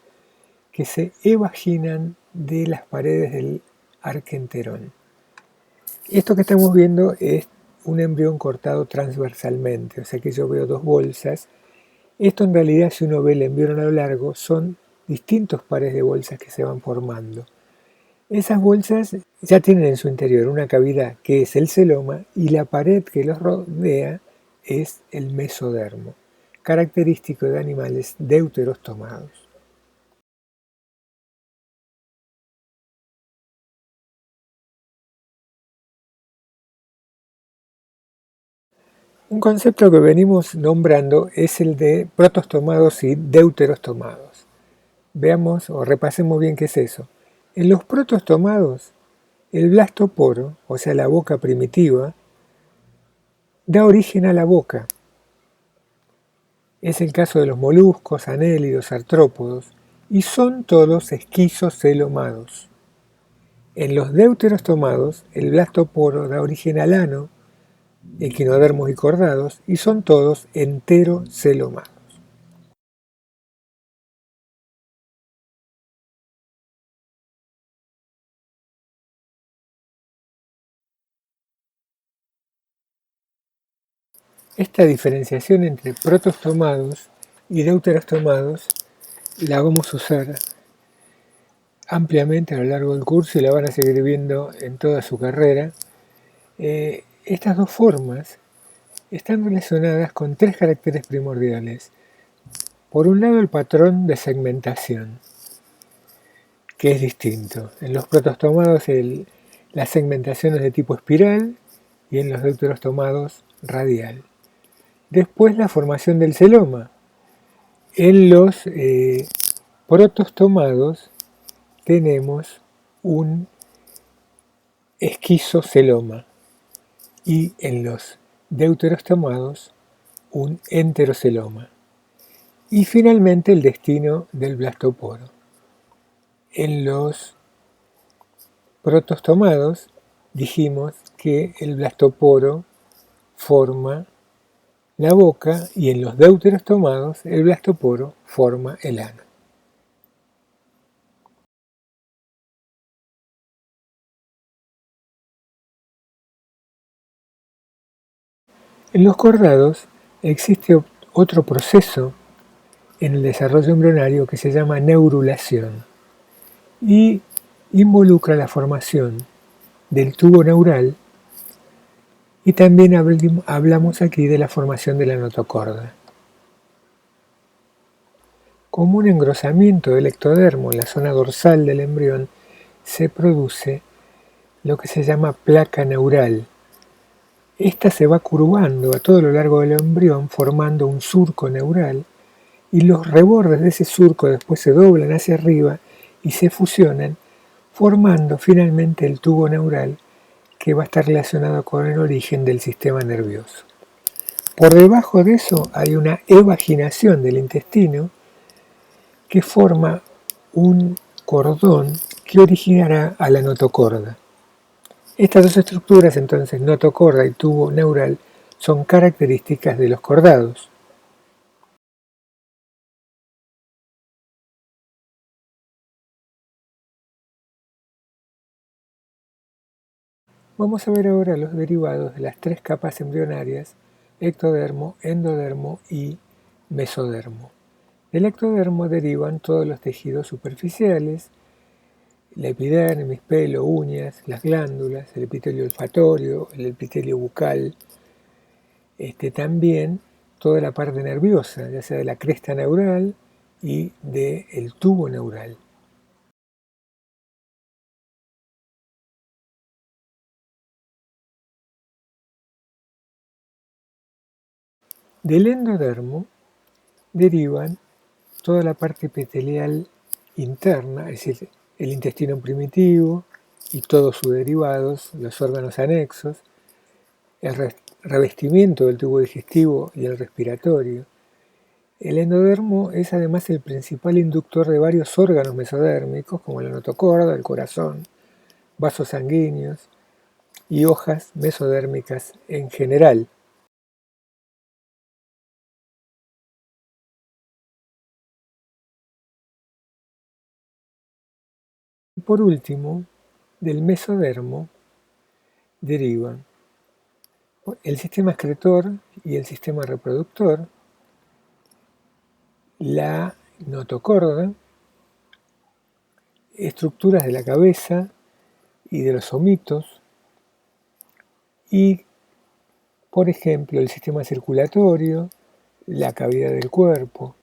que se evaginan de las paredes del arquenterón. Esto que estamos viendo es un embrión cortado transversalmente, o sea que yo veo dos bolsas. Esto en realidad, si uno ve el embrión a lo largo, son distintos pares de bolsas que se van formando. Esas bolsas ya tienen en su interior una cavidad que es el celoma y la pared que los rodea es el mesodermo, característico de animales deuterostomados. Un concepto que venimos nombrando es el de protostomados y deuterostomados. Veamos o repasemos bien qué es eso. En los protostomados, el blastoporo, o sea la boca primitiva, da origen a la boca. Es el caso de los moluscos, anélidos, artrópodos, y son todos esquizocelomados. En los deuterostomados, el blastoporo da origen al ano, equinodermos y cordados, y son todos enterocelomados. Esta diferenciación entre protostomados y deuterostomados la vamos a usar ampliamente a lo largo del curso y la van a seguir viendo en toda su carrera. Estas dos formas están relacionadas con tres caracteres primordiales. Por un lado, el patrón de segmentación, que es distinto. En los protostomados la segmentación es de tipo espiral y en los deuterostomados radial. Después, la formación del celoma. En los protostomados tenemos un esquizoceloma y en los deuterostomados un enteroceloma. Y finalmente el destino del blastoporo. En los protostomados dijimos que el blastoporo forma la boca y en los deuterostomados el blastoporo forma el ano. En los cordados existe otro proceso en el desarrollo embrionario que se llama neurulación y involucra la formación del tubo neural y también hablamos aquí de la formación de la notocorda. Como un engrosamiento del ectodermo en la zona dorsal del embrión, se produce lo que se llama placa neural. Esta se va curvando a todo lo largo del embrión formando un surco neural y los rebordes de ese surco después se doblan hacia arriba y se fusionan formando finalmente el tubo neural que va a estar relacionado con el origen del sistema nervioso. Por debajo de eso hay una evaginación del intestino que forma un cordón que originará a la notocorda. Estas dos estructuras, entonces, notocorda y tubo neural, son características de los cordados. Vamos a ver ahora los derivados de las tres capas embrionarias, ectodermo, endodermo y mesodermo. Del ectodermo derivan todos los tejidos superficiales, la epidermis, pelo, uñas, las glándulas, el epitelio olfatorio, el epitelio bucal, también toda la parte nerviosa, ya sea de la cresta neural y del tubo neural. Del endodermo derivan toda la parte epitelial interna, es decir, el intestino primitivo y todos sus derivados, los órganos anexos, el revestimiento del tubo digestivo y el respiratorio. El endodermo es además el principal inductor de varios órganos mesodérmicos, como la notocorda, el corazón, vasos sanguíneos y hojas mesodérmicas en general. Y por último, del mesodermo derivan el sistema excretor y el sistema reproductor, la notocorda, estructuras de la cabeza y de los omitos y, por ejemplo, el sistema circulatorio, la cavidad del cuerpo.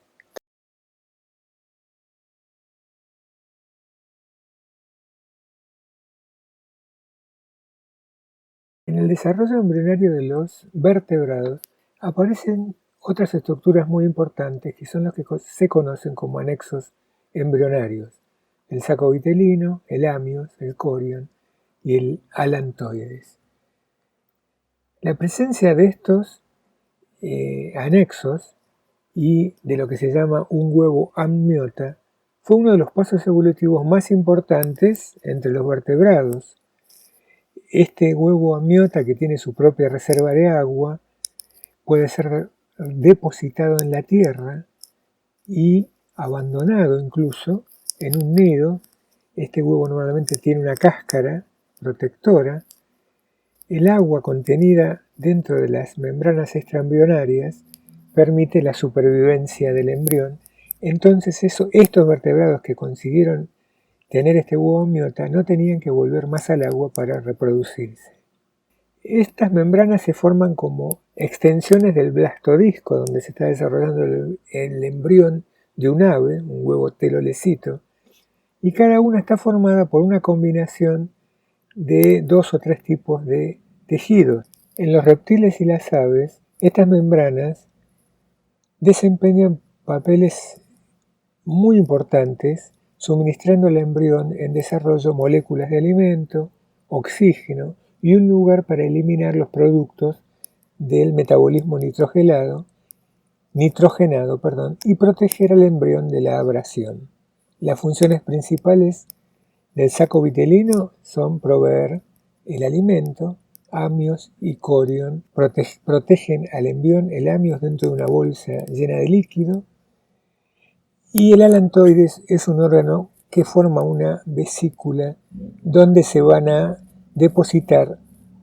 En el desarrollo embrionario de los vertebrados aparecen otras estructuras muy importantes que son las que se conocen como anexos embrionarios: el saco vitelino, el amios, el corion y el alantoides. La presencia de estos anexos y de lo que se llama un huevo amniota fue uno de los pasos evolutivos más importantes entre los vertebrados. Este huevo amiota, que tiene su propia reserva de agua, puede ser depositado en la tierra y abandonado incluso en un nido. Este huevo normalmente tiene una cáscara protectora. El agua contenida dentro de las membranas extraembrionarias permite la supervivencia del embrión. Entonces estos vertebrados que consiguieron tener este huevo amiota no tenían que volver más al agua para reproducirse. Estas membranas se forman como extensiones del blastodisco, donde se está desarrollando el embrión de un ave, un huevo telolecito, y cada una está formada por una combinación de 2 o 3 tipos de tejidos. En los reptiles y las aves, estas membranas desempeñan papeles muy importantes, suministrando al embrión en desarrollo moléculas de alimento, oxígeno y un lugar para eliminar los productos del metabolismo nitrogenado, y proteger al embrión de la abrasión. Las funciones principales del saco vitelino son proveer el alimento. Amnios y corion protegen al embrión, el amnios dentro de una bolsa llena de líquido, y el alantoides es un órgano que forma una vesícula donde se van a depositar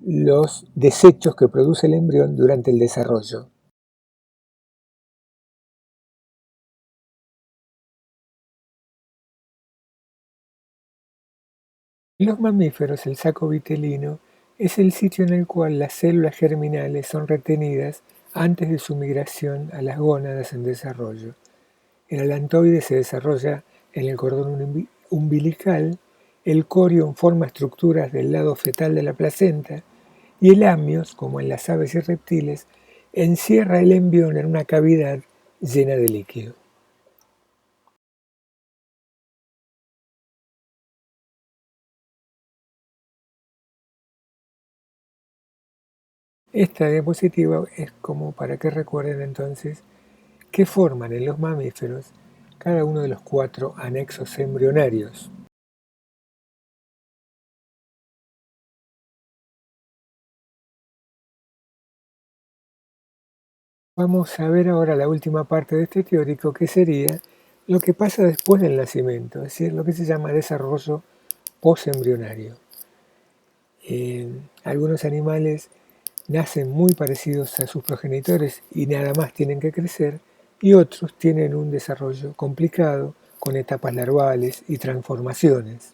los desechos que produce el embrión durante el desarrollo. En los mamíferos, el saco vitelino es el sitio en el cual las células germinales son retenidas antes de su migración a las gónadas en desarrollo. El alantoide se desarrolla en el cordón umbilical, el corion forma estructuras del lado fetal de la placenta y el amnios, como en las aves y reptiles, encierra el embrión en una cavidad llena de líquido. Esta diapositiva es como para que recuerden entonces que forman en los mamíferos cada uno de los 4 anexos embrionarios. Vamos a ver ahora la última parte de este teórico, que sería lo que pasa después del nacimiento, es decir, lo que se llama desarrollo posembrionario. Algunos animales nacen muy parecidos a sus progenitores y nada más tienen que crecer, y otros tienen un desarrollo complicado con etapas larvales y transformaciones.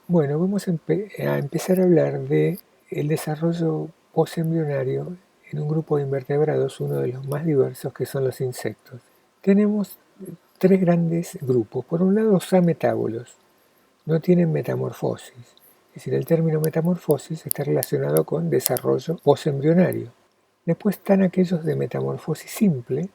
Bueno, vamos a empezar a hablar de el desarrollo posembrionario en un grupo de invertebrados, uno de los más diversos, que son los insectos. Tenemos 3 grandes grupos. Por un lado, los ametábolos. No tienen metamorfosis. Es decir, el término metamorfosis está relacionado con desarrollo posembrionario. Después están aquellos de metamorfosis simple,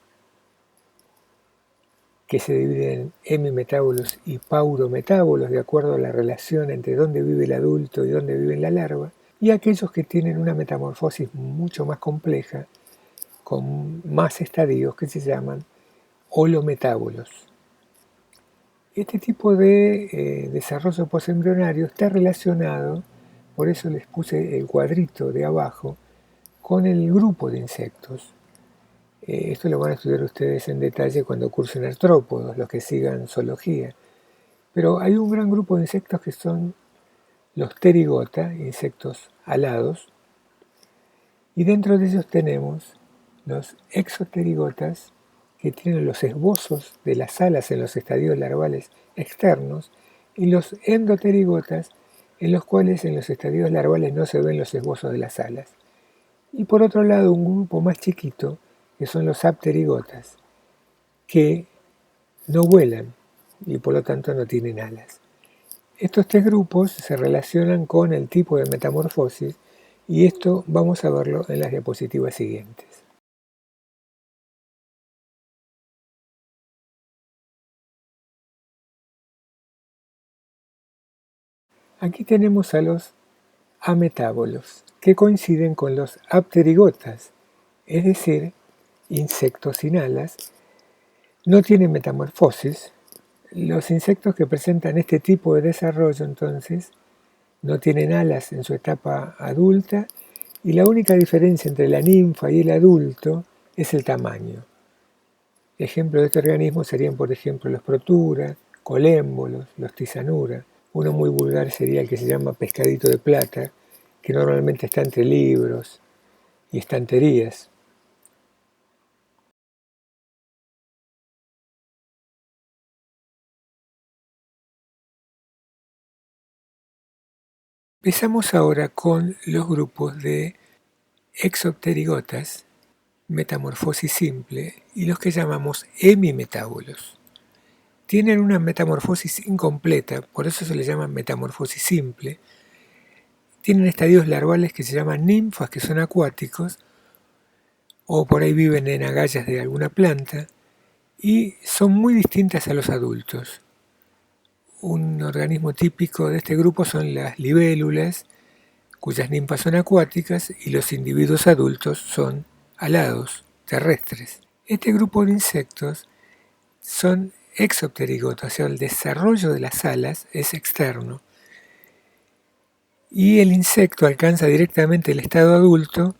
que se dividen en hemimetábolos y paurometábolos de acuerdo a la relación entre dónde vive el adulto y dónde vive la larva, y aquellos que tienen una metamorfosis mucho más compleja, con más estadios, que se llaman holometábolos. Este tipo de desarrollo posembrionario está relacionado, por eso les puse el cuadrito de abajo, con el grupo de insectos. Esto lo van a estudiar ustedes en detalle cuando cursen artrópodos, los que sigan zoología. Pero hay un gran grupo de insectos que son los pterigota, insectos alados, y dentro de ellos tenemos los exopterigotas, que tienen los esbozos de las alas en los estadios larvales externos, y los endoterigotas, en los cuales en los estadios larvales no se ven los esbozos de las alas. Y por otro lado, un grupo más chiquito, que son los apterigotas, que no vuelan y por lo tanto no tienen alas. Estos 3 grupos se relacionan con el tipo de metamorfosis, y esto vamos a verlo en las diapositivas siguientes. Aquí tenemos a los ametábolos, que coinciden con los apterigotas, es decir, insectos sin alas, No tienen metamorfosis. Los insectos que presentan este tipo de desarrollo, entonces, no tienen alas en su etapa adulta y la única diferencia entre la ninfa y el adulto es el tamaño. Ejemplos de este organismo serían, por ejemplo, los protura, colémbolos, los tisanura. Uno muy vulgar sería el que se llama pescadito de plata, que normalmente está entre libros y estanterías. Empezamos ahora con los grupos de exopterigotas, metamorfosis simple, y los que llamamos hemimetábolos. Tienen una metamorfosis incompleta, por eso se les llama metamorfosis simple. Tienen estadios larvales que se llaman ninfas, que son acuáticos, o por ahí viven en agallas de alguna planta, y son muy distintas a los adultos. Un organismo típico de este grupo son las libélulas, cuyas ninfas son acuáticas, y los individuos adultos son alados, terrestres. Este grupo de insectos son exopterigotas, o sea, el desarrollo de las alas es externo. Y el insecto alcanza directamente el estado adulto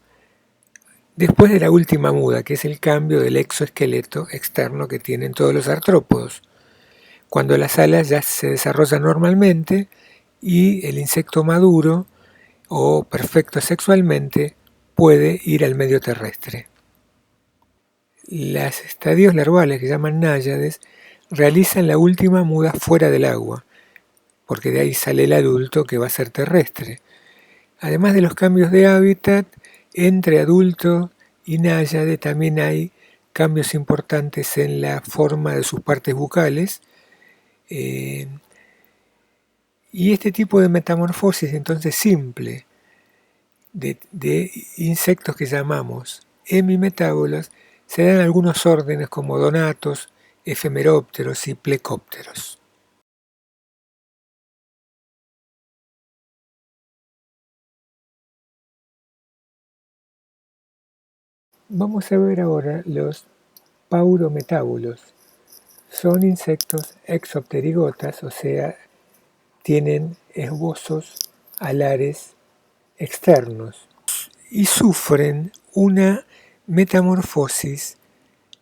después de la última muda, que es el cambio del exoesqueleto externo que tienen todos los artrópodos, cuando las alas ya se desarrollan normalmente y el insecto maduro o perfecto sexualmente puede ir al medio terrestre. Los estadios larvales, que llaman náyades, realizan la última muda fuera del agua, porque de ahí sale el adulto que va a ser terrestre. Además de los cambios de hábitat, entre adulto y náyade también hay cambios importantes en la forma de sus partes bucales. Y este tipo de metamorfosis entonces simple de insectos que llamamos hemimetábolos se dan en algunos órdenes como donatos, efemerópteros y plecópteros. Vamos a ver ahora los paurometábolos. Son insectos exopterigotas, o sea, tienen esbozos alares externos y sufren una metamorfosis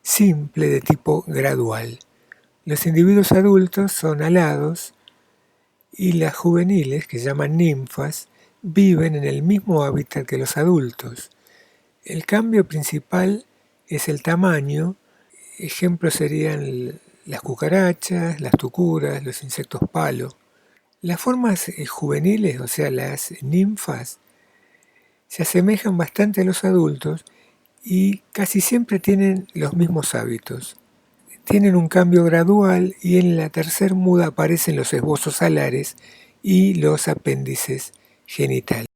simple de tipo gradual. Los individuos adultos son alados y las juveniles, que se llaman ninfas, viven en el mismo hábitat que los adultos. El cambio principal es el tamaño. Ejemplos serían las cucarachas, las tucuras, los insectos palo. Las formas juveniles, o sea, las ninfas, se asemejan bastante a los adultos y casi siempre tienen los mismos hábitos. Tienen un cambio gradual y en la tercer muda aparecen los esbozos alares y los apéndices genitales.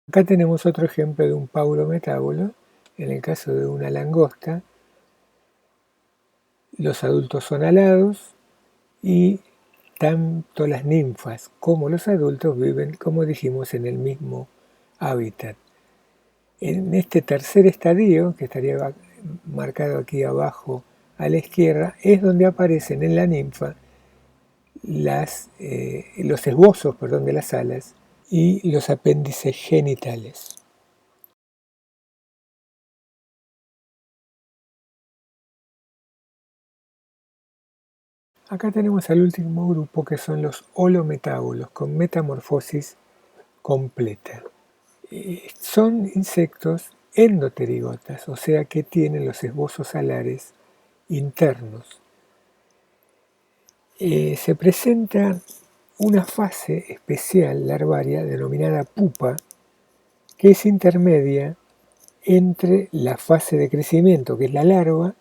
Acá tenemos otro ejemplo de un paurometábolo. En el caso de una langosta, los adultos son alados y tanto las ninfas como los adultos viven, como dijimos, en el mismo hábitat. En este tercer estadio, que estaría marcado aquí abajo a la izquierda, es donde aparecen en la ninfa los esbozos de las alas y los apéndices genitales. Acá tenemos al último grupo, que son los holometábolos con metamorfosis completa. Son insectos endoterigotas, o sea que tienen los esbozos alares internos. Se presenta una fase especial larvaria denominada pupa, que es intermedia entre la fase de crecimiento, que es la larva,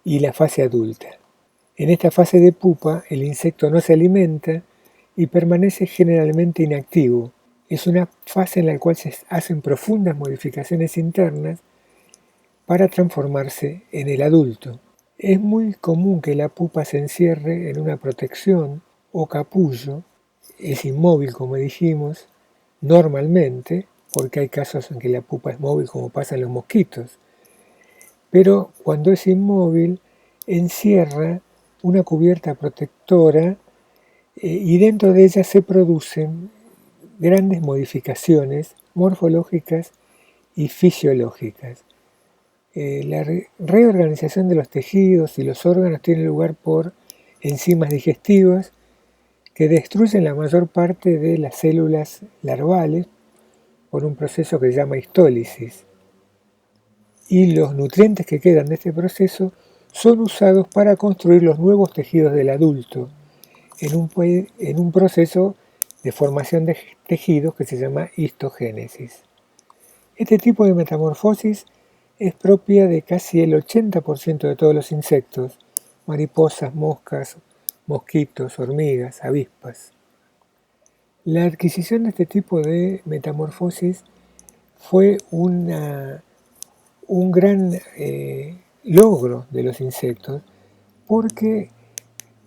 y la fase adulta. En esta fase de pupa, el insecto no se alimenta y permanece generalmente inactivo. Es una fase en la cual se hacen profundas modificaciones internas para transformarse en el adulto. Es muy común que la pupa se encierre en una protección o capullo, es inmóvil como dijimos, normalmente, porque hay casos en que la pupa es móvil como pasa en los mosquitos, pero cuando es inmóvil encierra una cubierta protectora y dentro de ella se producen grandes modificaciones morfológicas y fisiológicas. La reorganización de los tejidos y los órganos tiene lugar por enzimas digestivas que destruyen la mayor parte de las células larvales por un proceso que se llama histólisis. Y los nutrientes que quedan de este proceso son usados para construir los nuevos tejidos del adulto en un proceso de formación de tejidos que se llama histogénesis. Este tipo de metamorfosis es propia de casi el 80% de todos los insectos, mariposas, moscas, mosquitos, hormigas, avispas. La adquisición de este tipo de metamorfosis fue un gran logro de los insectos porque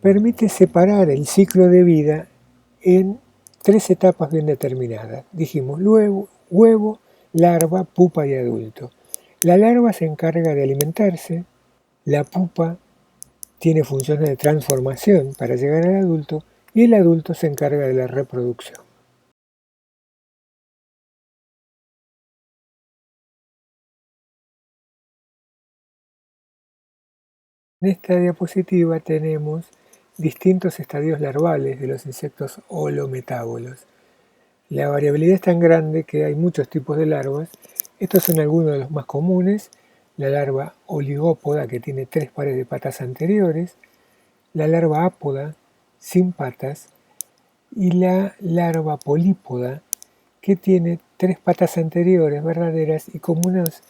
permite separar el ciclo de vida en 3 etapas bien determinadas. Dijimos huevo, larva, pupa y adulto. La larva se encarga de alimentarse, la pupa tiene funciones de transformación para llegar al adulto y el adulto se encarga de la reproducción. En esta diapositiva tenemos distintos estadios larvales de los insectos holometábolos. La variabilidad es tan grande que hay muchos tipos de larvas. Estos son algunos de los más comunes. La larva oligópoda, que tiene 3 pares de patas anteriores, la larva ápoda, sin patas, y la larva polípoda, que tiene 3 patas anteriores verdaderas y como unas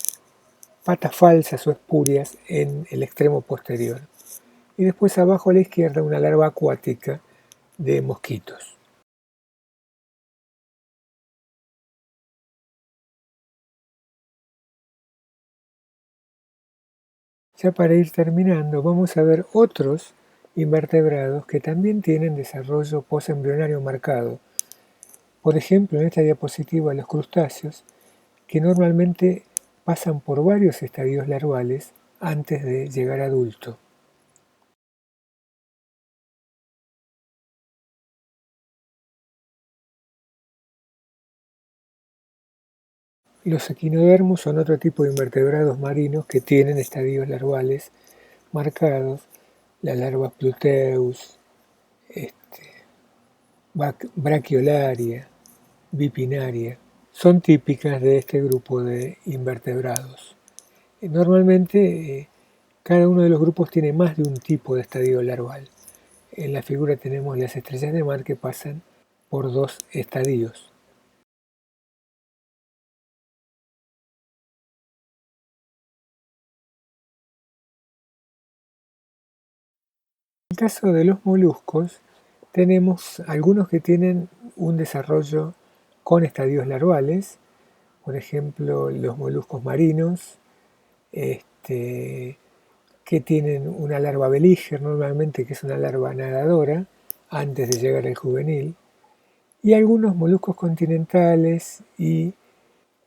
patas falsas o espurias en el extremo posterior. Y después abajo a la izquierda una larva acuática de mosquitos. Ya para ir terminando, vamos a ver otros invertebrados que también tienen desarrollo postembrionario marcado. Por ejemplo, en esta diapositiva los crustáceos, que normalmente pasan por varios estadios larvales antes de llegar a adulto. Los equinodermos son otro tipo de invertebrados marinos que tienen estadios larvales marcados. La larva Pluteus, brachiolaria, bipinaria, son típicas de este grupo de invertebrados. Normalmente cada uno de los grupos tiene más de un tipo de estadio larval. En la figura tenemos las estrellas de mar que pasan por 2 estadios. En el caso de los moluscos, tenemos algunos que tienen un desarrollo con estadios larvales, por ejemplo los moluscos marinos, que tienen una larva belíger normalmente, que es una larva nadadora, antes de llegar al juvenil, y algunos moluscos continentales y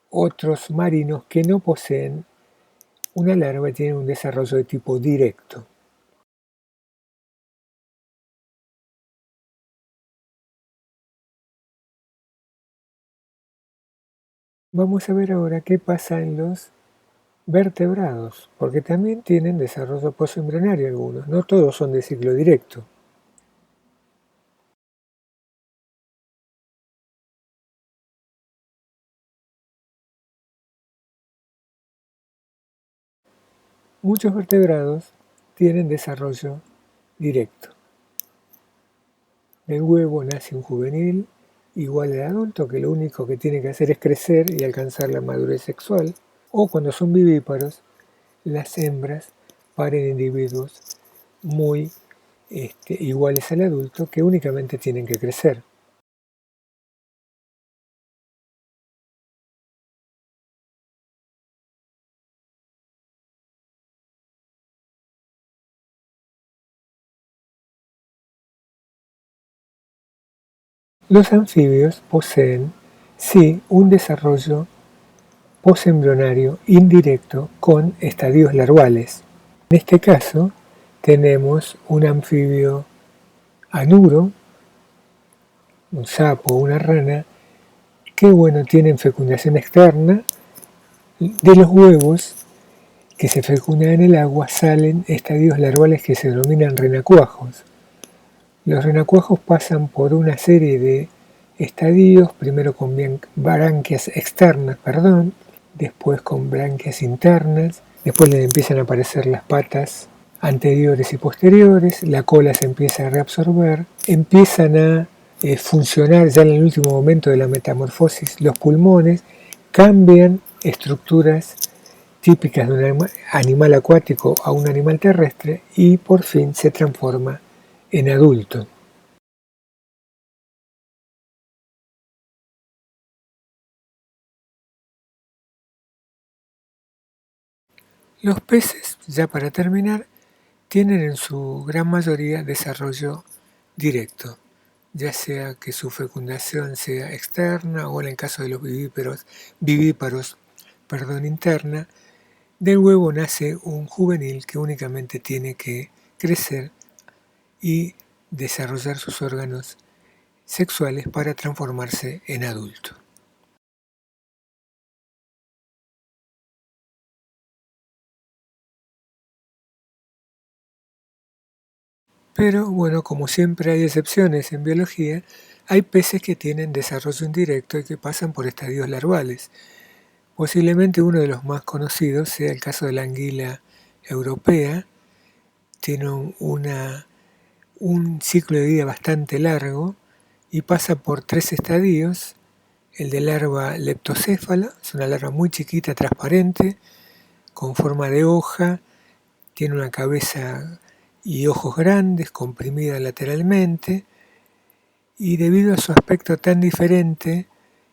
otros marinos que no poseen una larva y tienen un desarrollo de tipo directo. Vamos a ver ahora qué pasa en los vertebrados, porque también tienen desarrollo postembrionario algunos, no todos son de ciclo directo. Muchos vertebrados tienen desarrollo directo. Del huevo nace un juvenil igual al adulto, que lo único que tiene que hacer es crecer y alcanzar la madurez sexual, o cuando son vivíparos, las hembras paren individuos muy iguales al adulto que únicamente tienen que crecer. Los anfibios poseen Sí, un desarrollo posembrionario indirecto con estadios larvales. En este caso, tenemos un anfibio anuro, un sapo o una rana, que tienen fecundación externa. De los huevos que se fecundan en el agua salen estadios larvales que se denominan renacuajos. Los renacuajos pasan por una serie de estadios, primero con branquias externas, después con branquias internas, después les empiezan a aparecer las patas anteriores y posteriores, la cola se empieza a reabsorber, empiezan a funcionar ya en el último momento de la metamorfosis los pulmones, cambian estructuras típicas de un animal acuático a un animal terrestre y por fin se transforma en adulto. Los peces, ya para terminar, tienen en su gran mayoría desarrollo directo, ya sea que su fecundación sea externa o en el caso de los vivíparos, interna. Del huevo nace un juvenil que únicamente tiene que crecer y desarrollar sus órganos sexuales para transformarse en adulto. Pero como siempre hay excepciones en biología, hay peces que tienen desarrollo indirecto y que pasan por estadios larvales. Posiblemente uno de los más conocidos sea el caso de la anguila europea. Tiene un ciclo de vida bastante largo y pasa por 3 estadios. El de larva leptocéfala, es una larva muy chiquita, transparente, con forma de hoja, tiene una cabeza y ojos grandes, comprimida lateralmente, y debido a su aspecto tan diferente,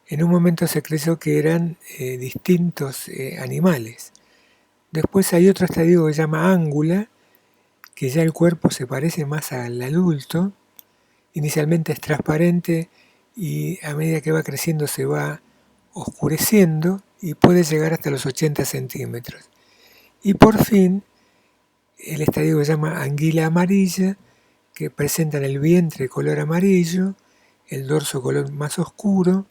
en un momento se creyó que eran distintos animales. Después hay otro estadio que se llama ángula, que ya el cuerpo se parece más al adulto. Inicialmente es transparente y a medida que va creciendo se va oscureciendo y puede llegar hasta los 80 centímetros. Y por fin el estadio que se llama anguila amarilla, que presenta en el vientre color amarillo, el dorso color más oscuro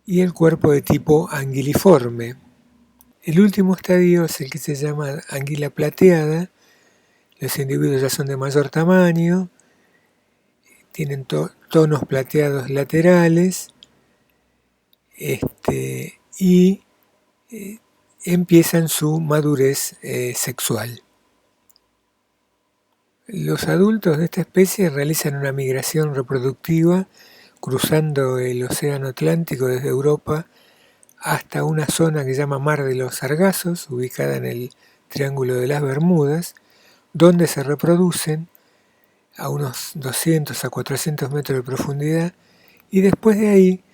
y el cuerpo de tipo anguiliforme. El último estadio es el que se llama anguila plateada. Los individuos ya son de mayor tamaño, tienen tonos plateados laterales y empiezan su madurez sexual. Los adultos de esta especie realizan una migración reproductiva cruzando el océano Atlántico desde Europa hasta una zona que se llama Mar de los Sargazos, ubicada en el Triángulo de las Bermudas, donde se reproducen a unos 200 a 400 metros de profundidad, y después de ahí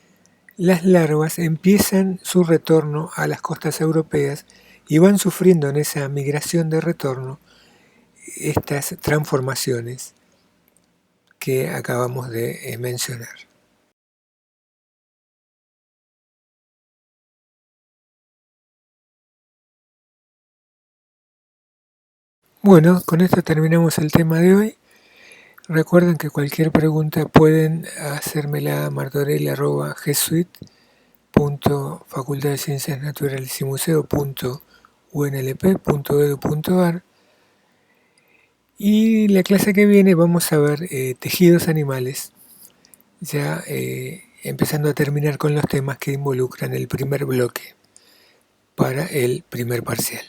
las larvas empiezan su retorno a las costas europeas y van sufriendo en esa migración de retorno estas transformaciones que acabamos de mencionar. Bueno, con esto terminamos el tema de hoy. Recuerden que cualquier pregunta pueden hacérmela a martorell@gsuite.facultad de Ciencias Naturales y Museo.unlp.edu.ar. Y la clase que viene vamos a ver tejidos animales, ya empezando a terminar con los temas que involucran el primer bloque para el primer parcial.